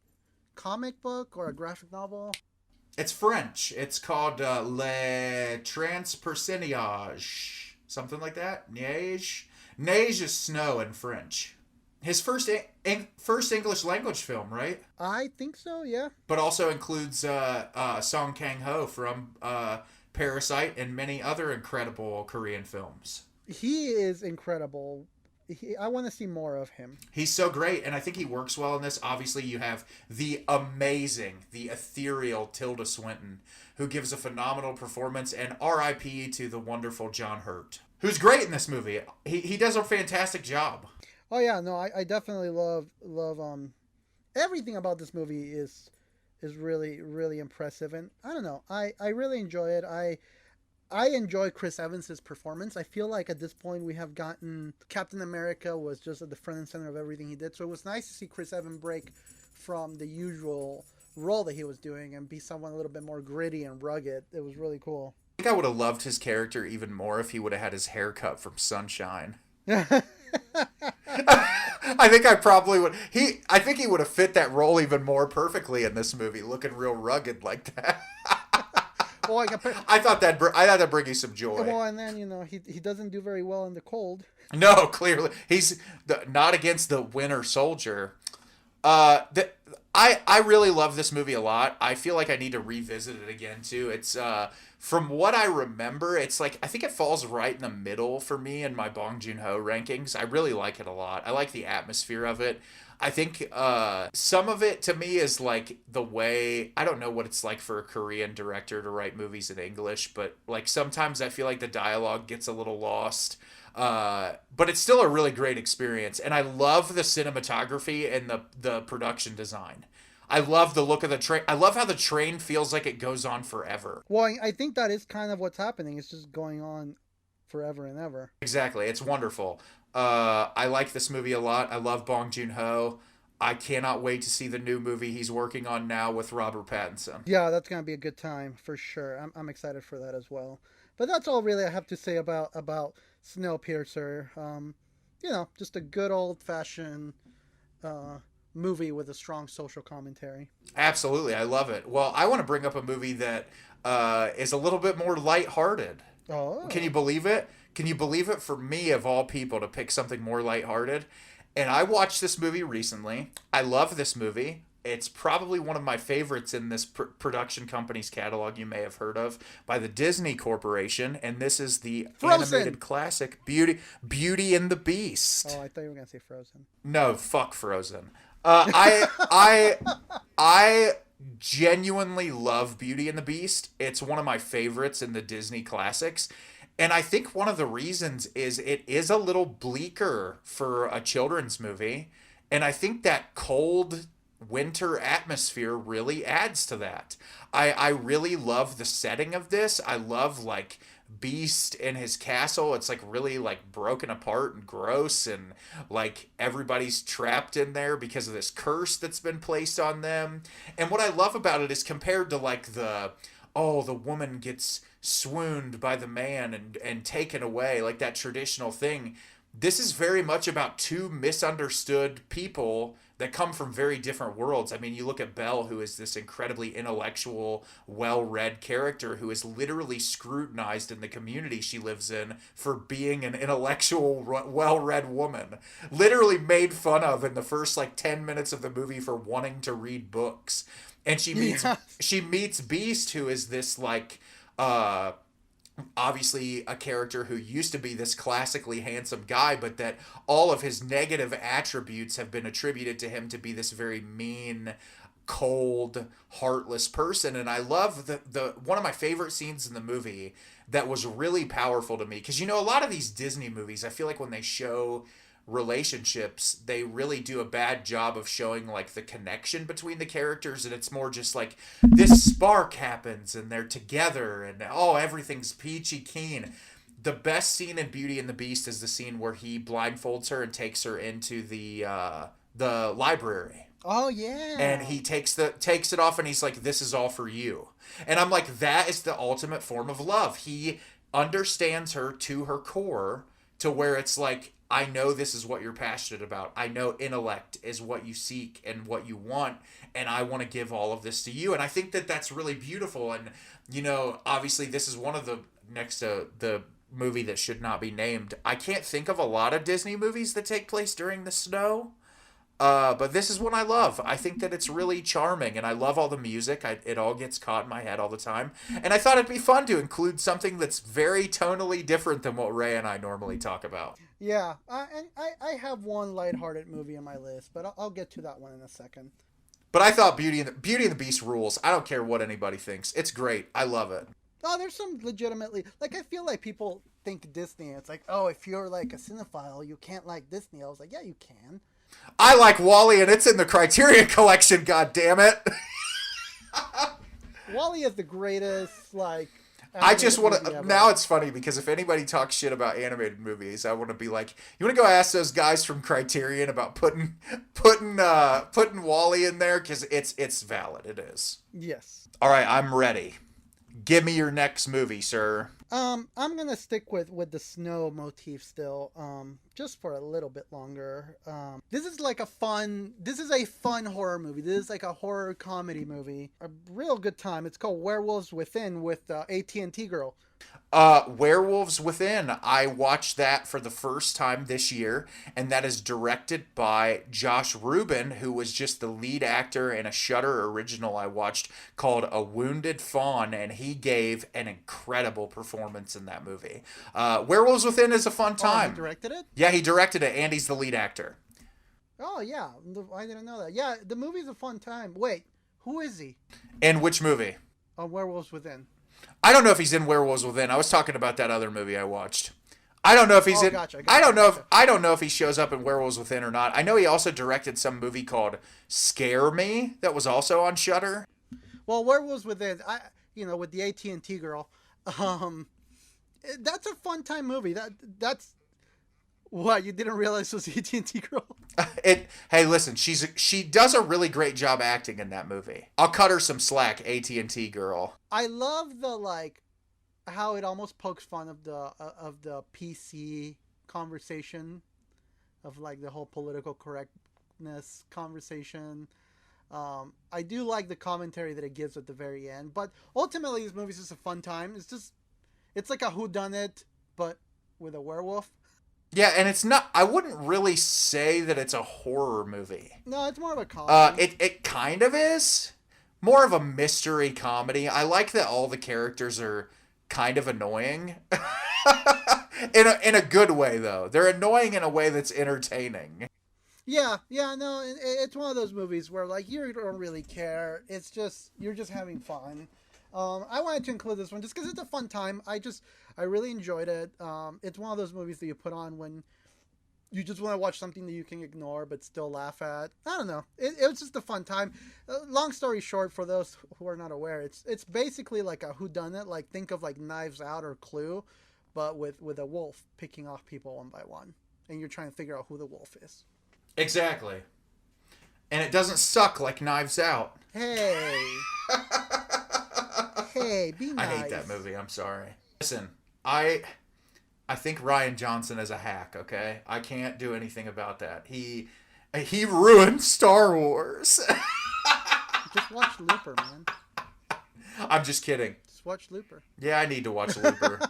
comic book or a graphic novel. It's French. It's called Le Transpersonnage. Something like that. Neige. Neige is snow in French. His first English language film, right? I think so, yeah. But also includes Song Kang-ho from Parasite and many other incredible Korean films. He is incredible. I want to see more of him. He's so great, and I think he works well in this. Obviously, you have the amazing, the ethereal Tilda Swinton, who gives a phenomenal performance, and R.I.P. to the wonderful John Hurt, who's great in this movie. He does a fantastic job. Oh yeah, no, I definitely love everything about this movie is really, really impressive, and I don't know, I really enjoy it. I enjoy Chris Evans' performance. I feel like at this point we have gotten Captain America was just at the front and center of everything he did. So it was nice to see Chris Evans break from the usual role that he was doing and be someone a little bit more gritty and rugged. It was really cool. I think I would have loved his character even more if he would have had his hair cut from Sunshine. I think I probably would. I think he would have fit that role even more perfectly in this movie, looking real rugged like that. Well, I thought that'd bring you some joy. Well, and then he doesn't do very well in the cold. No, clearly he's not against the Winter Soldier. I really love this movie a lot. I feel like I need to revisit it again too. It's from what I remember, it's like I think it falls right in the middle for me in my Bong Joon-ho rankings. I really like it a lot. I like the atmosphere of it. I think some of it to me is like the way, I don't know what it's like for a Korean director to write movies in English, but like sometimes I feel like the dialogue gets a little lost. But it's still a really great experience. And I love the cinematography and the production design. I love the look of the train. I love how the train feels like it goes on forever. Well, I think that is kind of what's happening. It's just going on forever and ever. Exactly. It's wonderful. I like this movie a lot. I love Bong Joon-ho. I cannot wait to see the new movie he's working on now with Robert Pattinson. Yeah, that's going to be a good time for sure. I'm excited for that as well. But that's all really I have to say about Snowpiercer. Just a good old-fashioned movie with a strong social commentary. Absolutely. I love it. Well, I want to bring up a movie that is a little bit more lighthearted. Oh. Can you believe it? Can you believe it for me, of all people, to pick something more lighthearted? And I watched this movie recently. I love this movie. It's probably one of my favorites in this production company's catalog you may have heard of, by the Disney Corporation. And this is the animated classic Beauty and the Beast. Oh, I thought you were going to say Frozen. No, fuck Frozen. I genuinely love Beauty and the Beast. It's one of my favorites in the Disney classics. And I think one of the reasons is it is a little bleaker for a children's movie. And I think that cold winter atmosphere really adds to that. I really love the setting of this. I love like Beast in his castle. It's like really like broken apart and gross, and like everybody's trapped in there because of this curse that's been placed on them. And what I love about it is compared to like the woman gets swooned by the man and taken away, like that traditional thing. This is very much about two misunderstood people that come from very different worlds. I mean, you look at Belle, who is this incredibly intellectual, well-read character who is literally scrutinized in the community she lives in for being an intellectual, well-read woman. Literally made fun of in the first like 10 minutes of the movie for wanting to read books. And she meets Beast, who is this like obviously a character who used to be this classically handsome guy, but that all of his negative attributes have been attributed to him to be this very mean, cold, heartless person. And I love the one of my favorite scenes in the movie that was really powerful to me, because a lot of these Disney movies, I feel like when they show relationships, they really do a bad job of showing like the connection between the characters, and it's more just like this spark happens and they're together and everything's peachy keen. The best scene in Beauty and the Beast is the scene where he blindfolds her and takes her into the library. Oh yeah. And he takes it off and he's like, "This is all for you." And I'm like, that is the ultimate form of love. He understands her to her core, to where it's like, I know this is what you're passionate about. I know intellect is what you seek and what you want, and I want to give all of this to you. And I think that that's really beautiful. And, obviously this is one of the next to the movie that should not be named. I can't think of a lot of Disney movies that take place during the snow. But this is one I love. I think that it's really charming, and I love all the music. It all gets caught in my head all the time. And I thought it'd be fun to include something that's very tonally different than what Ray and I normally talk about. Yeah, and I have one lighthearted movie on my list, but I'll get to that one in a second. But I thought Beauty and the Beast rules. I don't care what anybody thinks. It's great. I love it. Oh, there's some legitimately, like, I feel like people think Disney, it's like, oh, if you're like a cinephile, you can't like Disney. I was like, yeah, you can. I like WALL-E, and it's in the Criterion Collection, god damn it. WALL-E is the greatest, like... I just want to... Now it's funny, because if anybody talks shit about animated movies, I want to be like, you want to go ask those guys from Criterion about putting WALL-E in there? Because it's valid. It is. Yes. All right, I'm ready. Give me your next movie, sir. I'm gonna stick with the snow motif still, just for a little bit longer. This is a fun horror movie. This is like a horror comedy movie. A real good time. It's called Werewolves Within with AT&T Girl. Werewolves Within. I watched that for the first time this year, and that is directed by Josh Rubin, who was just the lead actor in a Shudder original I watched called A Wounded Fawn, and he gave an incredible performance in that movie. Werewolves Within is a fun time. Oh, he directed it? Yeah, he directed it, and he's the lead actor. Oh, yeah. I didn't know that. Yeah, the movie's a fun time. Wait, who is he? In which movie? Werewolves Within. I don't know if he's in Werewolves Within. I was talking about that other movie I watched. I don't know if he's in. Gotcha, I don't know if he shows up in Werewolves Within or not. I know he also directed some movie called Scare Me that was also on Shudder. Well, Werewolves Within, with the AT&T Girl, that's a fun time movie. That's what, you didn't realize it was AT&T Girl? Hey, listen, she does a really great job acting in that movie. I'll cut her some slack, AT&T Girl. I love the how it almost pokes fun of the PC conversation, of like the whole political correctness conversation. I do like the commentary that it gives at the very end, but ultimately this movie's just a fun time. It's like a whodunit, but with a werewolf. Yeah, and it's not... I wouldn't really say that it's a horror movie. No, it's more of a comedy. It kind of is. More of a mystery comedy. I like that all the characters are kind of annoying. in a good way, though. They're annoying in a way that's entertaining. Yeah, no, it's one of those movies where like you don't really care. It's just you're just having fun. I wanted to include this one just because it's a fun time. I really enjoyed it. It's one of those movies that you put on when you just want to watch something that you can ignore but still laugh at. I don't know. It was just a fun time. Long story short, for those who are not aware, it's basically like a whodunit. Like think of like Knives Out or Clue, but with a wolf picking off people one by one, and you're trying to figure out who the wolf is. Exactly. And it doesn't suck like Knives Out. Hey, hey, be nice. I hate that movie. I'm sorry. Listen, I think Ryan Johnson is a hack, okay? I can't do anything about that. He ruined Star Wars. Just watch Looper, man. I'm just kidding. Just watch Looper. Yeah, I need to watch Looper.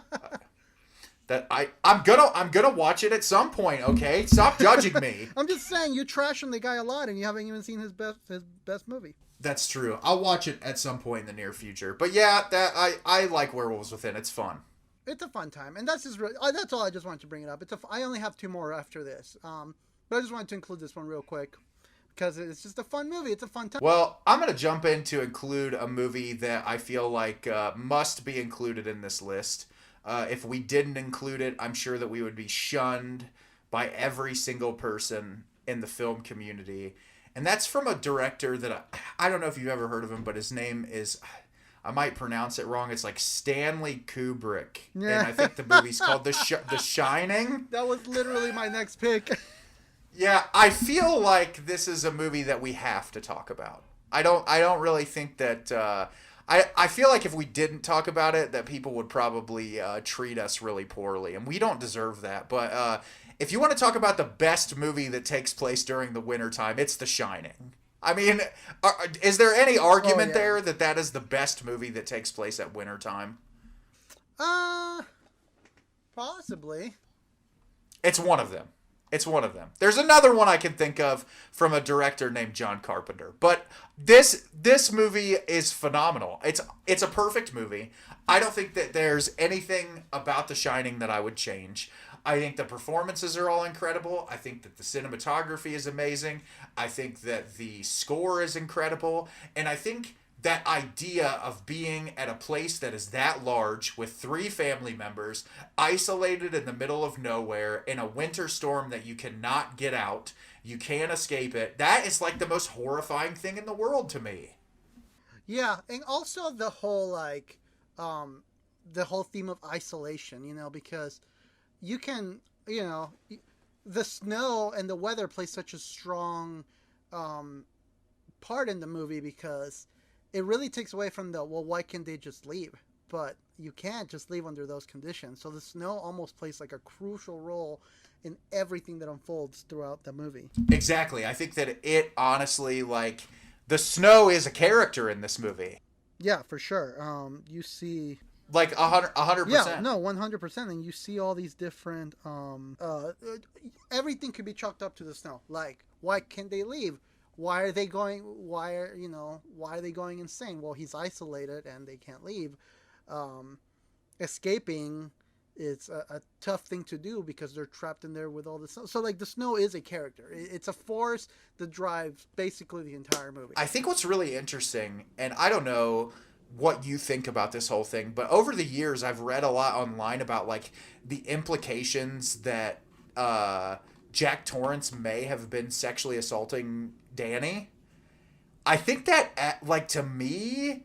I'm gonna watch it at some point, okay? Stop judging me. I'm just saying you trashing the guy a lot and you haven't even seen his best movie. That's true. I'll watch it at some point in the near future. But yeah, I like Werewolves Within. It's fun. It's a fun time, and that's just really, that's all. I just wanted to bring it up. I only have 2 more after this, but I just wanted to include this one real quick because it's just a fun movie. It's a fun time. Well, I'm gonna jump in to include a movie that I feel like must be included in this list. If we didn't include it, I'm sure that we would be shunned by every single person in the film community, and that's from a director that I don't know if you've ever heard of him, but his name is. I might pronounce it wrong. It's like Stanley Kubrick. Yeah. And I think the movie's called The Shining. That was literally my next pick. Yeah, I feel like this is a movie that we have to talk about. I don't really think that... I feel like if we didn't talk about it, that people would probably treat us really poorly. And we don't deserve that. But if you want to talk about the best movie that takes place during the wintertime, it's The Shining. I mean, is there any argument there that is the best movie that takes place at wintertime? Possibly. It's one of them. There's another one I can think of from a director named John Carpenter. But this movie is phenomenal. It's a perfect movie. I don't think that there's anything about The Shining that I would change. I think the performances are all incredible. I think that the cinematography is amazing. I think that the score is incredible. And I think that idea of being at a place that is that large with 3 family members, isolated in the middle of nowhere, in a winter storm that you cannot get out, you can't escape it, that is like the most horrifying thing in the world to me. Yeah, and also the whole theme of isolation, because you can, the snow and the weather play such a strong part in the movie because it really takes away from why can't they just leave? But you can't just leave under those conditions. So the snow almost plays like a crucial role in everything that unfolds throughout the movie. Exactly. I think that it honestly, the snow is a character in this movie. Yeah, for sure. You see... Like 100%. Yeah, no, 100%. And you see all these different, everything could be chalked up to the snow. Like, why can't they leave? Why are they going insane? Well, he's isolated and they can't leave. Escaping is a tough thing to do because they're trapped in there with all the snow. So, the snow is a character. It's a force that drives basically the entire movie. I think what's really interesting, and I don't know what you think about this whole thing, but over the years I've read a lot online about the implications that Jack Torrance may have been sexually assaulting Danny. I think that to me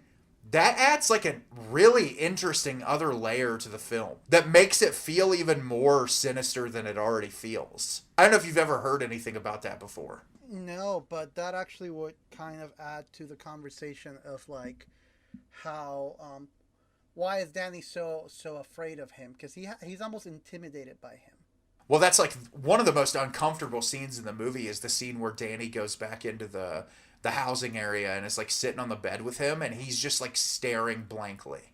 that adds a really interesting other layer to the film that makes it feel even more sinister than it already feels. I don't know if you've ever heard anything about that before. No, but that actually would kind of add to the conversation of how why is Danny so afraid of him, because he's almost intimidated by him. Well, that's one of the most uncomfortable scenes in the movie is the scene where Danny goes back into the housing area and is sitting on the bed with him and he's just staring blankly,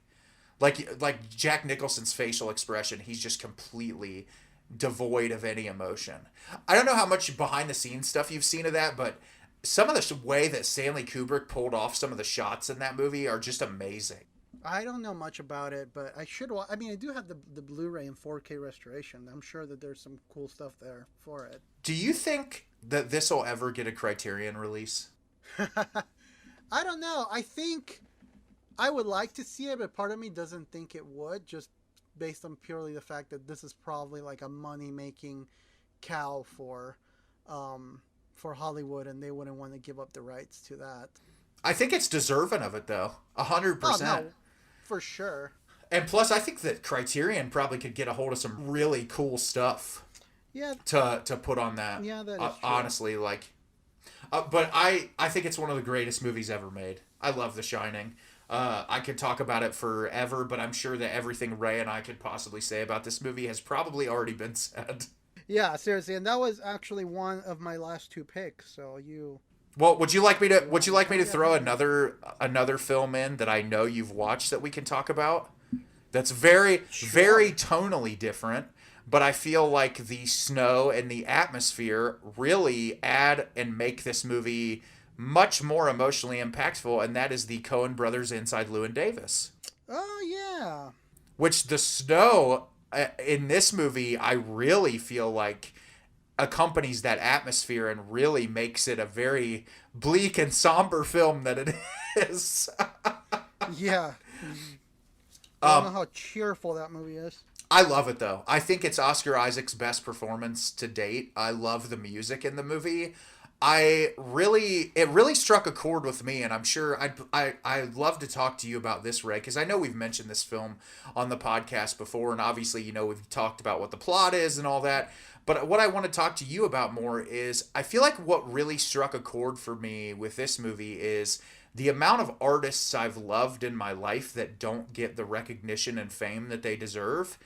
like Jack Nicholson's facial expression, he's just completely devoid of any emotion. I don't know how much behind the scenes stuff you've seen of that, but some of the way that Stanley Kubrick pulled off some of the shots in that movie are just amazing. I don't know much about it, but I should. I mean, I do have the Blu-ray and 4K restoration. I'm sure that there's some cool stuff there for it. Do you think that this will ever get a Criterion release? I don't know. I think I would like to see it, but part of me doesn't think it would, just based on purely the fact that this is probably like a money making cow for Hollywood, and they wouldn't want to give up the rights to that. I think it's deserving of it though, 100%. Oh, no, for sure. And plus, I think that Criterion probably could get a hold of some really cool stuff. Yeah. To put on that. Yeah, that is true. Honestly, like, but I think it's one of the greatest movies ever made. I love The Shining. I could talk about it forever, but I'm sure that everything Ray and I could possibly say about this movie has probably already been said. Yeah, seriously, and that was actually one of my last two picks. So you. Well, would you like me to throw another film in that I know you've watched that we can talk about? That's very very tonally different, but I feel like the snow and the atmosphere really add and make this movie much more emotionally impactful, and that is the Coen brothers Inside Llewyn Davis. Oh yeah. Which the snow in this movie, I really feel like accompanies that atmosphere and really makes it a very bleak and somber film that it is. Yeah. I don't know how cheerful that movie is. I love it though. I think it's Oscar Isaac's best performance to date. I love the music in the movie. It really struck a chord with me, and I'm sure I'd love to talk to you about this, Ray, because I know we've mentioned this film on the podcast before, and obviously, we've talked about what the plot is and all that. But what I want to talk to you about more is I feel like what really struck a chord for me with this movie is the amount of artists I've loved in my life that don't get the recognition and fame that they deserve.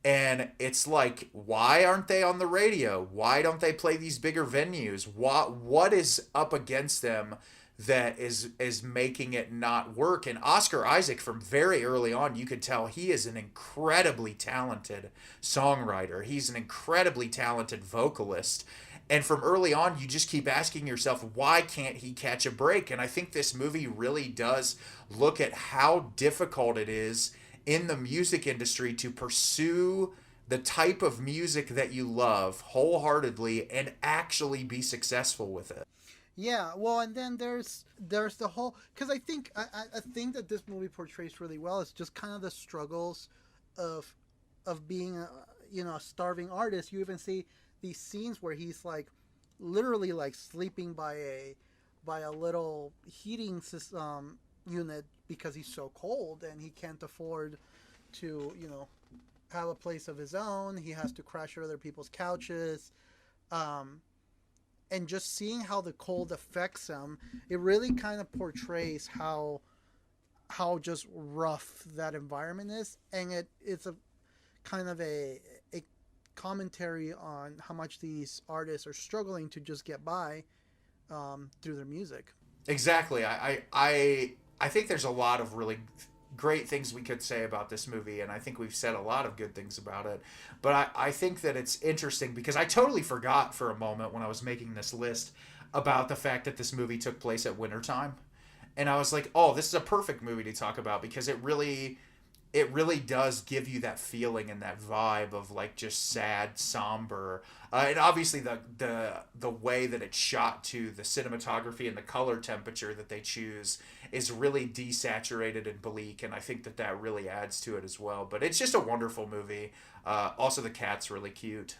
And it's like, why aren't they on the radio? Why don't they play these bigger venues? What is up against them that is making it not work? And Oscar Isaac, from very early on, you could tell he is an incredibly talented songwriter. He's an incredibly talented vocalist. And from early on, you just keep asking yourself, why can't he catch a break? And I think this movie really does look at how difficult it is in the music industry to pursue the type of music that you love wholeheartedly and actually be successful with it. Yeah, well, and then there's the whole, because I think that this movie portrays really well is just kind of the struggles of being a starving artist. You even see these scenes where he's like literally like sleeping by a little heating system unit because he's so cold and he can't afford to have a place of his own. He has to crash at other people's couches, and just seeing how the cold affects him, it really kind of portrays how just rough that environment is, and it's a kind of a commentary on how much these artists are struggling to just get by through their music. Exactly. I think there's a lot of really great things we could say about this movie, and I think we've said a lot of good things about it. But I think that it's interesting because I totally forgot for a moment when I was making this list about the fact that this movie took place at wintertime. And I was like, oh, this is a perfect movie to talk about because it really does give you that feeling and that vibe of like just sad, somber, and obviously the way that it's shot too, the cinematography and the color temperature that they choose is really desaturated and bleak, and I think that really adds to it as well. But it's just a wonderful movie. Also, the cat's really cute.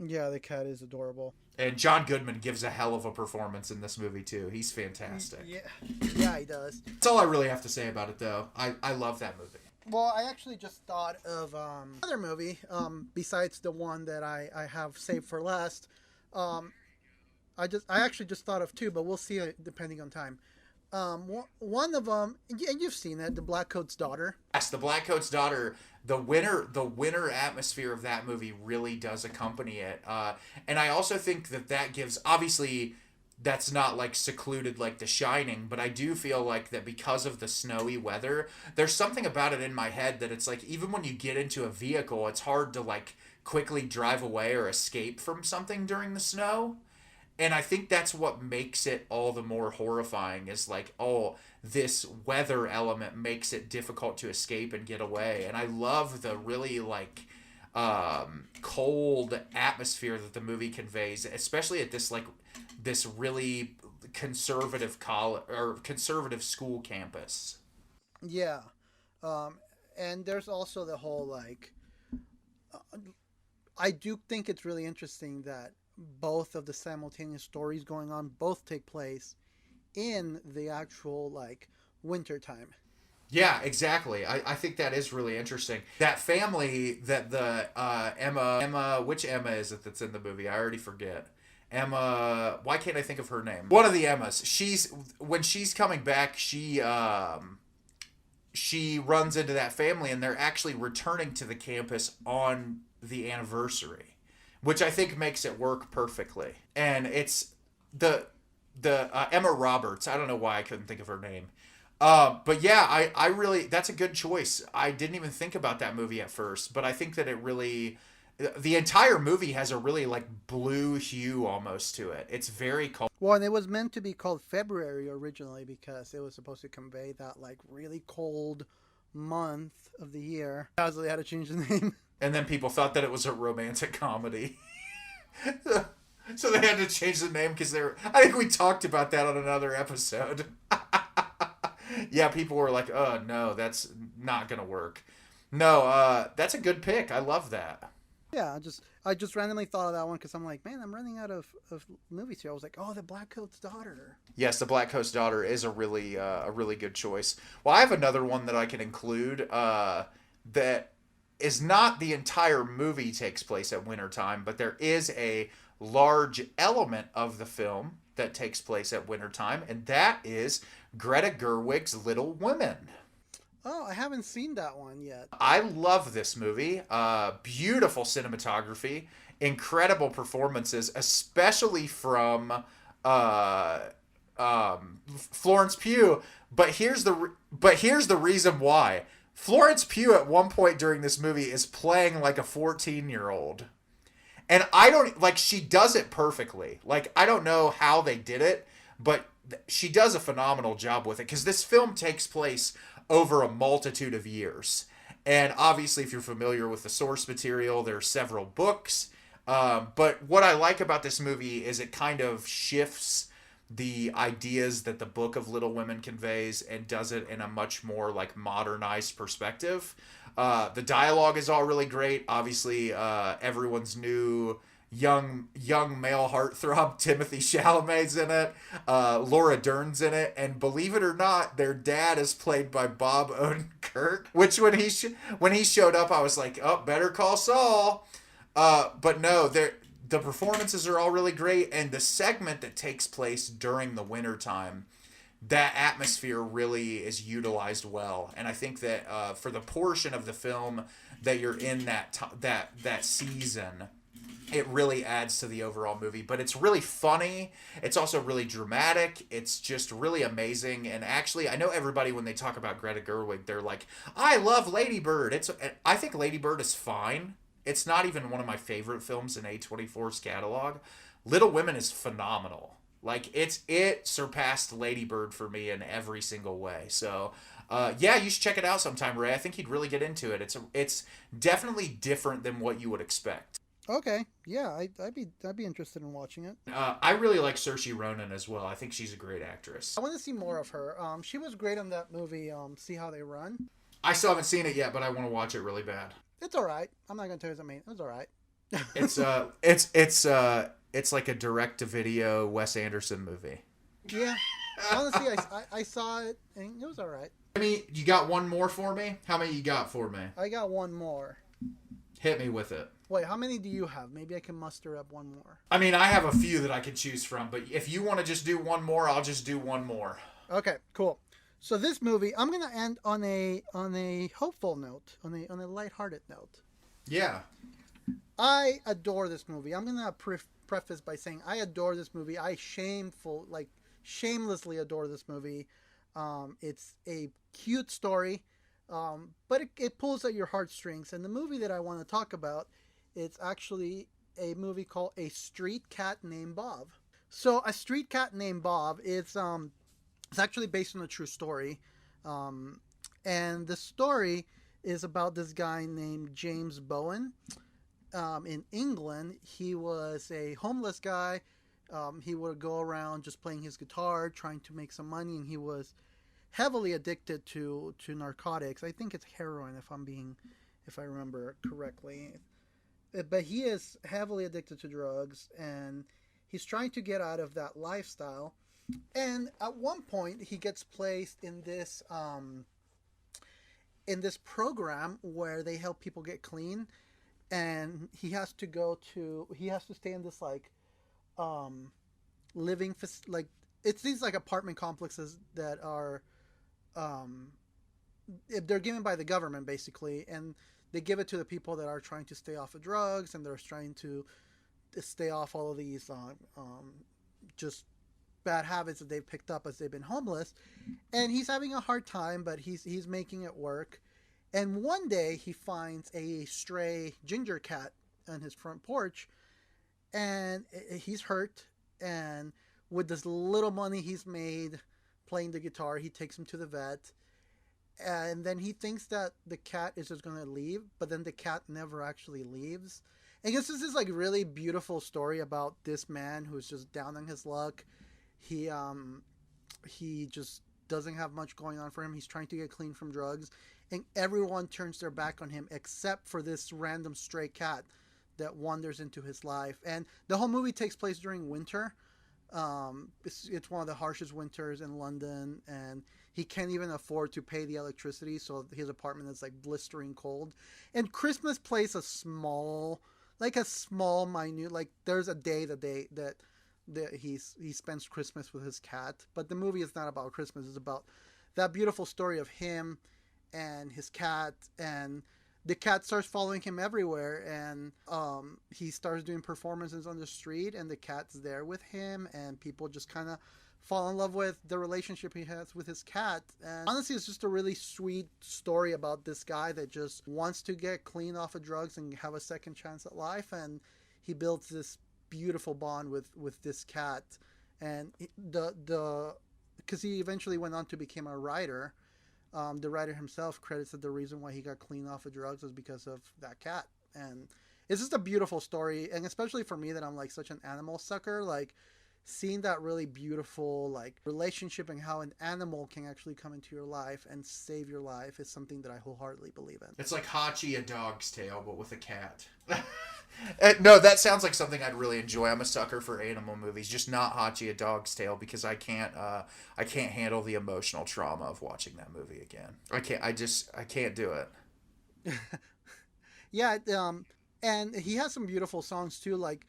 Yeah, the cat is adorable. And John Goodman gives a hell of a performance in this movie too. He's fantastic. Yeah, he does. That's all I really have to say about it, though. I love that movie. Well, I actually just thought of another movie, besides the one that I have saved for last. I actually just thought of two, but we'll see depending on time. One of them, and you've seen it, The Blackcoat's Daughter. Yes, The Blackcoat's Daughter. The winter atmosphere of that movie really does accompany it. And I also think that gives, obviously, that's not like secluded like The Shining, but I do feel like that because of the snowy weather, there's something about it in my head that it's like even when you get into a vehicle, it's hard to like quickly drive away or escape from something during the snow. And I think that's what makes it all the more horrifying is like, oh, this weather element makes it difficult to escape and get away. And I love the really like cold atmosphere that the movie conveys, especially at this really conservative college or conservative school campus. Yeah. Um, and there's also the whole like I do think it's really interesting that both of the simultaneous stories going on both take place in the actual like winter time. Yeah, exactly. I think that is really interesting. That family that the Emma, which Emma is it that's in the movie? I already forget. Emma, why can't I think of her name? One of the Emmas. When she's coming back, she runs into that family, and they're actually returning to the campus on the anniversary, which I think makes it work perfectly. And it's the Emma Roberts. I don't know why I couldn't think of her name. But yeah, I really, that's a good choice. I didn't even think about that movie at first, but I think that it really, the entire movie has a really like blue hue almost to it. It's very cold. Well, and it was meant to be called February originally because it was supposed to convey that like really cold month of the year. So they had to change the name. And then people thought that it was a romantic comedy. So they had to change the name because I think we talked about that on another episode. Yeah, people were like, oh no, that's not gonna work. No, that's a good pick. I love that. Yeah, I just randomly thought of that one because I'm like, man, I'm running out of movies here. I was like, oh, the Black Coat's Daughter. Yes, the Black Coat's Daughter is a really good choice. Well, I have another one that I can include that is not the entire movie takes place at wintertime, but there is a large element of the film that takes place at wintertime, and that is Greta Gerwig's Little Women. Oh, I haven't seen that one yet. I love this movie. Beautiful cinematography, incredible performances, especially from Florence Pugh. But here's the reason why. Florence Pugh at one point during this movie is playing like a 14-year-old. And I don't, like, she does it perfectly. Like, I don't know how they did it, but she does a phenomenal job with it. Because this film takes place over a multitude of years. And obviously, if you're familiar with the source material, there are several books. But what I like about this movie is it kind of shifts the ideas that the book of Little Women conveys and does it in a much more like modernized perspective. The dialogue is all really great. Obviously, everyone's new young male heartthrob Timothy Chalamet's in it. Laura Dern's in it, and believe it or not, their dad is played by Bob Odenkirk. Which when he showed up, I was like, oh, Better Call Saul. But no, the performances are all really great, and the segment that takes place during the wintertime, that atmosphere really is utilized well. And I think that for the portion of the film that you're in that season, it really adds to the overall movie. But it's really funny. It's also really dramatic. It's just really amazing. And actually, I know everybody, when they talk about Greta Gerwig, they're like, I love Lady Bird. I think Lady Bird is fine. It's not even one of my favorite films in A24's catalog. Little Women is phenomenal. Like, it surpassed Lady Bird for me in every single way. So, yeah, you should check it out sometime, Ray. I think you'd really get into it. It's definitely different than what you would expect. Okay, yeah, I'd be interested in watching it. I really like Saoirse Ronan as well. I think she's a great actress. I want to see more of her. She was great on that movie. See How They Run. I still haven't seen it yet, but I want to watch it really bad. It's all right. I'm not gonna tell you something. It's all right. It's like a direct-to-video Wes Anderson movie. Yeah, honestly, I saw it and it was all right. I mean, you got one more for me? How many you got for me? I got one more. Hit me with it. Wait, how many do you have? Maybe I can muster up one more. I mean, I have a few that I could choose from, but if you want to just do one more, I'll just do one more. Okay, cool. So this movie, I'm gonna end on a hopeful note, on a lighthearted note. Yeah. I adore this movie. I'm gonna preface by saying I adore this movie. I shamelessly adore this movie. It's a cute story, but it pulls at your heartstrings. And the movie that I want to talk about, it's actually a movie called A Street Cat Named Bob. So A Street Cat Named Bob, it's actually based on a true story. And the story is about this guy named James Bowen. in England, he was a homeless guy. He would go around just playing his guitar, trying to make some money, and he was heavily addicted to narcotics. I think it's heroin, if I remember correctly. But he is heavily addicted to drugs, and he's trying to get out of that lifestyle. And at one point, he gets placed in this program where they help people get clean, and he has to stay in this like living like it's these like apartment complexes that are they're given by the government basically, and they give it to the people that are trying to stay off of drugs, and they're trying to stay off all of these just bad habits that they've picked up as they've been homeless. And he's having a hard time, but he's making it work. And one day he finds a stray ginger cat on his front porch, and he's hurt, and with this little money he's made playing the guitar, he takes him to the vet. And then he thinks that the cat is just going to leave, but then the cat never actually leaves. I guess this is like really beautiful story about this man who's just down on his luck. He just doesn't have much going on for him. He's trying to get clean from drugs, and everyone turns their back on him except for this random stray cat that wanders into his life. And the whole movie takes place during winter. It's one of the harshest winters in London, and he can't even afford to pay the electricity, so his apartment is like blistering cold. And Christmas plays a small minute, like there's a day that he spends Christmas with his cat, but the movie is not about Christmas. It's about that beautiful story of him and his cat, and the cat starts following him everywhere, and he starts doing performances on the street, and the cat's there with him, and people just kind of fall in love with the relationship he has with his cat. And honestly, it's just a really sweet story about this guy that just wants to get clean off of drugs and have a second chance at life, and he builds this beautiful bond with this cat. And because he eventually went on to become a writer, the writer himself credits that the reason why he got clean off of drugs was because of that cat. And it's just a beautiful story, and especially for me that I'm like such an animal sucker, like seeing that really beautiful like relationship and how an animal can actually come into your life and save your life is something that I wholeheartedly believe in. It's like Hachi, A Dog's Tale, but with a cat. No, that sounds like something I'd really enjoy. I'm a sucker for animal movies, just not Hachi, A Dog's Tale, because I can't handle the emotional trauma of watching that movie again. I can't do it. Yeah, and he has some beautiful songs too, like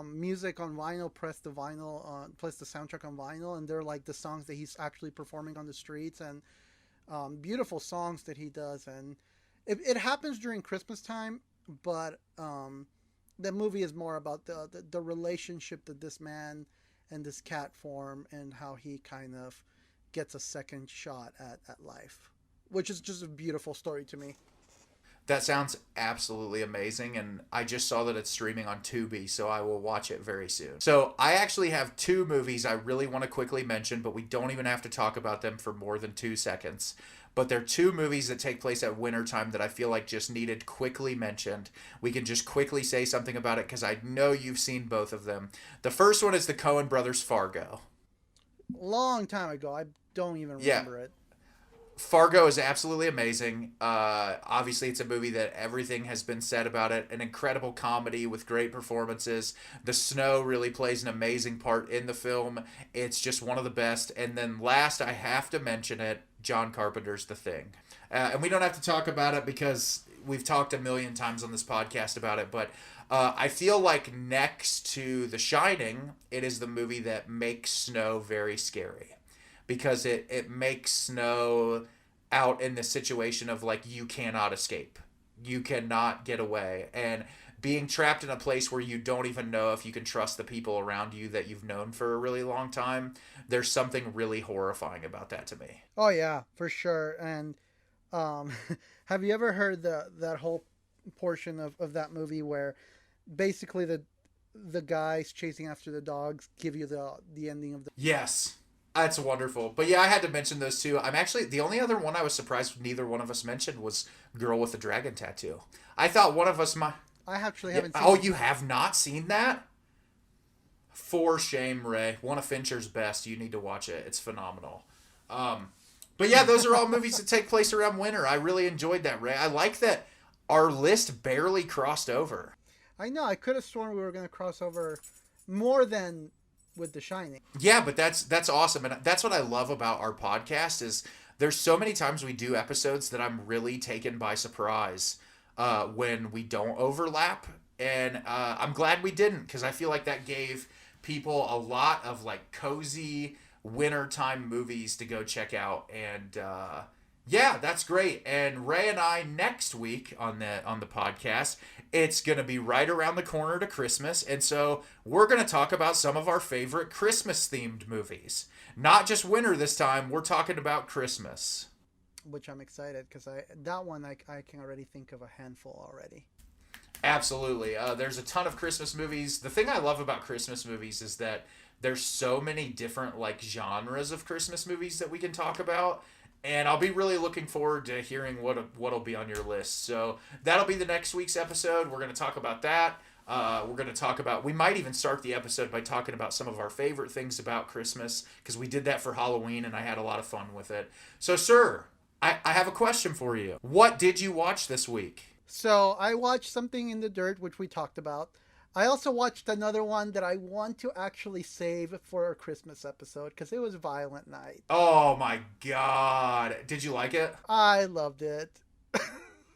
music on vinyl, press the soundtrack on vinyl, and they're like the songs that he's actually performing on the streets, and beautiful songs that he does. And it happens during Christmas time, but the movie is more about the relationship that this man and this cat form, and how he kind of gets a second shot at life, which is just a beautiful story to me. That sounds absolutely amazing, and I just saw that it's streaming on Tubi, so I will watch it very soon. So I actually have two movies I really want to quickly mention, but we don't even have to talk about them for more than 2 seconds. But they're two movies that take place at wintertime that I feel like just needed quickly mentioned. We can just quickly say something about it because I know you've seen both of them. The first one is the Coen Brothers' Fargo. Long time ago. I don't even remember it. Fargo is absolutely amazing. Obviously, it's a movie that everything has been said about it. An incredible comedy with great performances. The snow really plays an amazing part in the film. It's just one of the best. And then last, I have to mention it, John Carpenter's The Thing. And we don't have to talk about it because we've talked a million times on this podcast about it. But I feel like next to The Shining, it is the movie that makes snow very scary. Because it makes snow out in the situation of like you cannot escape. You cannot get away. And being trapped in a place where you don't even know if you can trust the people around you that you've known for a really long time, there's something really horrifying about that to me. Oh yeah, for sure. And have you ever heard that whole portion of that movie where basically the guys chasing after the dogs give you the ending of the... Yes. That's wonderful. But yeah, I had to mention those two. I'm actually, the only other one I was surprised neither one of us mentioned was Girl with the Dragon Tattoo. I thought one of us might... I actually haven't seen Oh, it. you have not seen that? For shame, Ray. One of Fincher's best. You need to watch it. It's phenomenal. But yeah, those are all movies that take place around winter. I really enjoyed that, Ray. I like that our list barely crossed over. I know. I could have sworn we were going to cross over more than with The Shining. Yeah, but that's awesome, and that's what I love about our podcast is there's so many times we do episodes that I'm really taken by surprise when we don't overlap, and I'm glad we didn't because I feel like that gave people a lot of like cozy wintertime movies to go check out, and yeah, that's great. And Ray and I next week on the podcast, it's gonna be right around the corner to Christmas, and so we're gonna talk about some of our favorite Christmas themed movies. Not just winter this time. We're talking about Christmas. Which I'm excited because I can already think of a handful already. Absolutely. There's a ton of Christmas movies. The thing I love about Christmas movies is that there's so many different like genres of Christmas movies that we can talk about. And I'll be really looking forward to hearing what'll be on your list. So that'll be the next week's episode. We're going to talk about that. We're going to talk about... We might even start the episode by talking about some of our favorite things about Christmas, because we did that for Halloween, and I had a lot of fun with it. So, sir, I have a question for you. What did you watch this week? So I watched Something in the Dirt, which we talked about. I also watched another one that I want to actually save for our Christmas episode because it was Violent Night. Oh my God. Did you like it? I loved it.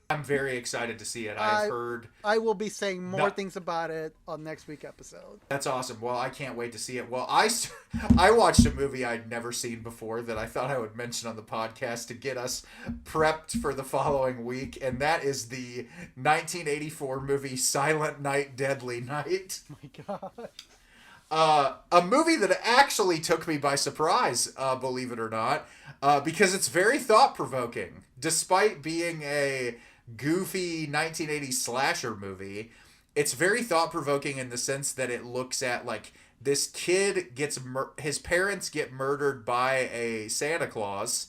I'm very excited to see it. I've heard... I will be saying more things about it on next week's episode. That's awesome. Well, I can't wait to see it. Well, I watched a movie I'd never seen before that I thought I would mention on the podcast to get us prepped for the following week, and that is the 1984 movie Silent Night, Deadly Night. Oh my God. A movie that actually took me by surprise, believe it or not, because it's very thought-provoking. Despite being a goofy 1980s slasher movie, it's very thought-provoking in the sense that it looks at, like, this kid gets... his parents get murdered by a Santa Claus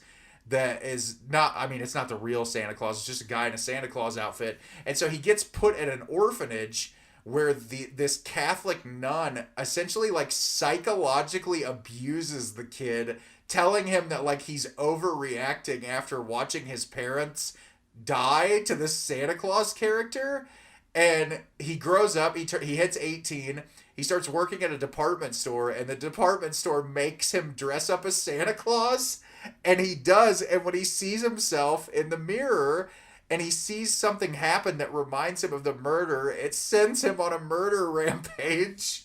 that is not... I mean, it's not the real Santa Claus. It's just a guy in a Santa Claus outfit. And so he gets put at an orphanage where this Catholic nun essentially, like, psychologically abuses the kid, telling him that, like, he's overreacting after watching his parents die to this Santa Claus character. And he grows up, he hits 18, he starts working at a department store, and the department store makes him dress up as Santa Claus, and he does, and when he sees himself in the mirror, and he sees something happen that reminds him of the murder, it sends him on a murder rampage.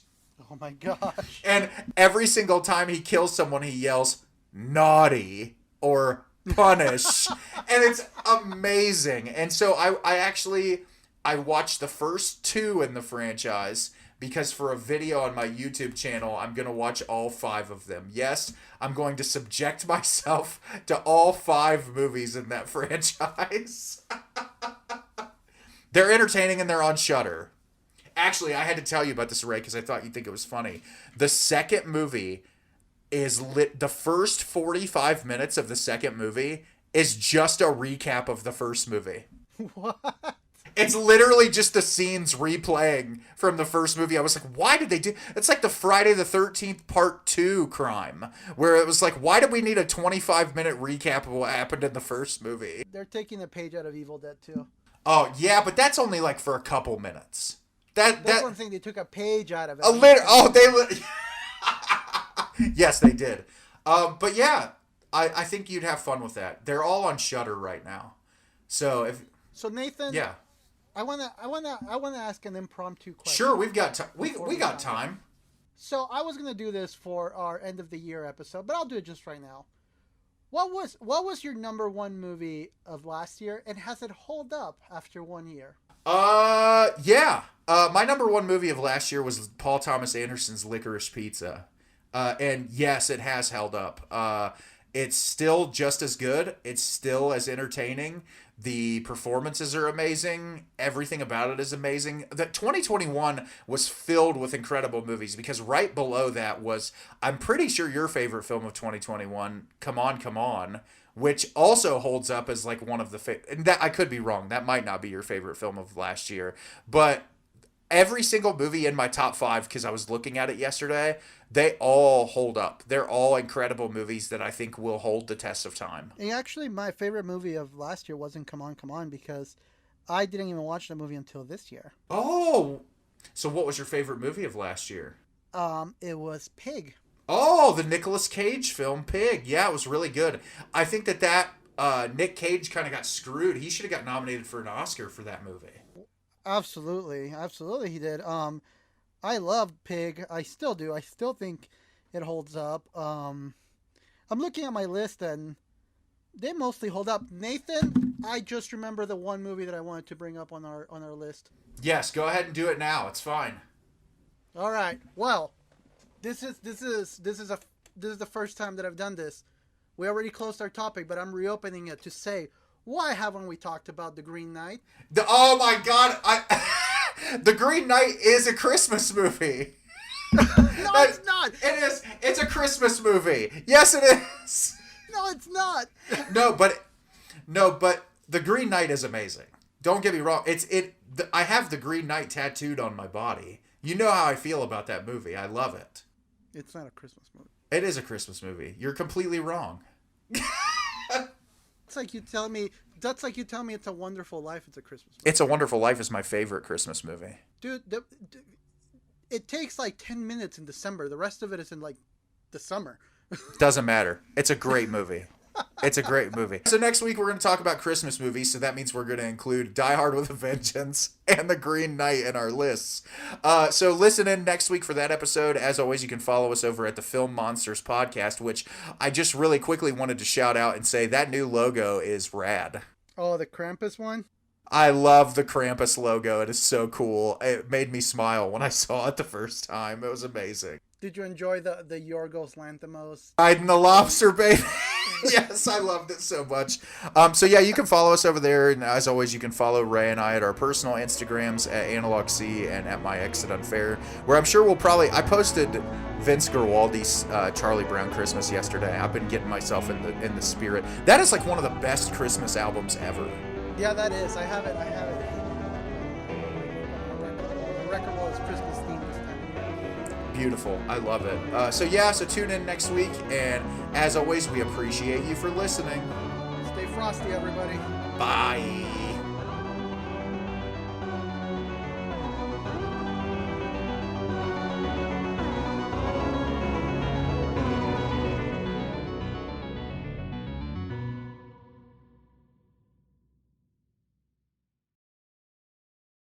Oh my gosh. And every single time he kills someone, he yells, "Naughty," or "Punish." And it's amazing. And so I watched the first two in the franchise because for a video on my YouTube channel, I'm going to watch all 5 of them. Yes, I'm going to subject myself to all 5 movies in that franchise. They're entertaining and they're on Shudder. Actually, I had to tell you about this, Ray, because I thought you'd think it was funny. The second movie is the first 45 minutes of the second movie is just a recap of the first movie. What? It's literally just the scenes replaying from the first movie. I was like, why did they do... It's like the Friday the 13th Part 2 crime, where it was like, why do we need a 25-minute recap of what happened in the first movie? They're taking a page out of Evil Dead too. Oh, yeah, but that's only like for a couple minutes. That's one thing, they took a page out of they... it. Yes, they did. But yeah, I think you'd have fun with that. They're all on Shudder right now. So Nathan... Yeah. I wanna ask an impromptu question. Sure, we've got time. We got time. So I was gonna do this for our end of the year episode, but I'll do it just right now. What was your number 1 movie of last year, and has it hold up after 1 year? Yeah. My number 1 movie of last year was Paul Thomas Anderson's Licorice Pizza. And yes, it has held up. It's still just as good. It's still as entertaining. The performances are amazing. Everything about it is amazing. The 2021 was filled with incredible movies because right below that was, I'm pretty sure your favorite film of 2021, Come On, Come On, which also holds up as like one of the and that I could be wrong. That might not be your favorite film of last year, but every single movie in my top 5, because I was looking at it yesterday, they all hold up. They're all incredible movies that I think will hold the test of time. And actually, my favorite movie of last year wasn't Come On, Come On, because I didn't even watch the movie until this year. Oh, so what was your favorite movie of last year? It was Pig. Oh, the Nicolas Cage film Pig. Yeah, it was really good. I think that Nick Cage kind of got screwed. He should have got nominated for an Oscar for that movie. Absolutely he did. I loved Pig. I still do. I still think it holds up. I'm looking at my list and they mostly hold up. Nathan, I just remember the one movie that I wanted to bring up on our list. Yes, go ahead and do it now. It's fine. All right. Well, this is the first time that I've done this. We already closed our topic, but I'm reopening it to say, why haven't we talked about The Green Knight? Oh my God! The Green Knight is a Christmas movie. No, it's not. It is. It's a Christmas movie. Yes, it is. No, it's not. No, but The Green Knight is amazing. Don't get me wrong. I have The Green Knight tattooed on my body. You know how I feel about that movie. I love it. It's not a Christmas movie. It is a Christmas movie. You're completely wrong. It's like you tell me. That's like you tell me It's a Wonderful Life. It's a Christmas movie. It's a Wonderful Life is my favorite Christmas movie. Dude, it takes like 10 minutes in December. The rest of it is in like the summer. Doesn't matter. It's a great movie. It's a great movie. So next week we're going to talk about Christmas movies. So that means we're going to include Die Hard with a Vengeance and The Green Knight in our lists. So listen in next week for that episode. As always, you can follow us over at the Film Monsters Podcast, which I just really quickly wanted to shout out and say that new logo is rad. Oh, the Krampus one? I love the Krampus logo. It is so cool. It made me smile when I saw it the first time. It was amazing. Did you enjoy the Yorgos Lanthimos? Hiding the lobster, baby. Yes, I loved it so much. So yeah, you can follow us over there, and as always, you can follow Ray and I at our personal Instagrams at AnalogC and at My Exit Unfair, where I'm sure I posted Vince Guaraldi's Charlie Brown Christmas yesterday. I've been getting myself in the spirit. That is like one of the best Christmas albums ever. Yeah, that is. I have it. The record was Christmas themed this time. Beautiful. I love it. So tune in next week, and as always, we appreciate you for listening. Stay frosty, everybody. Bye.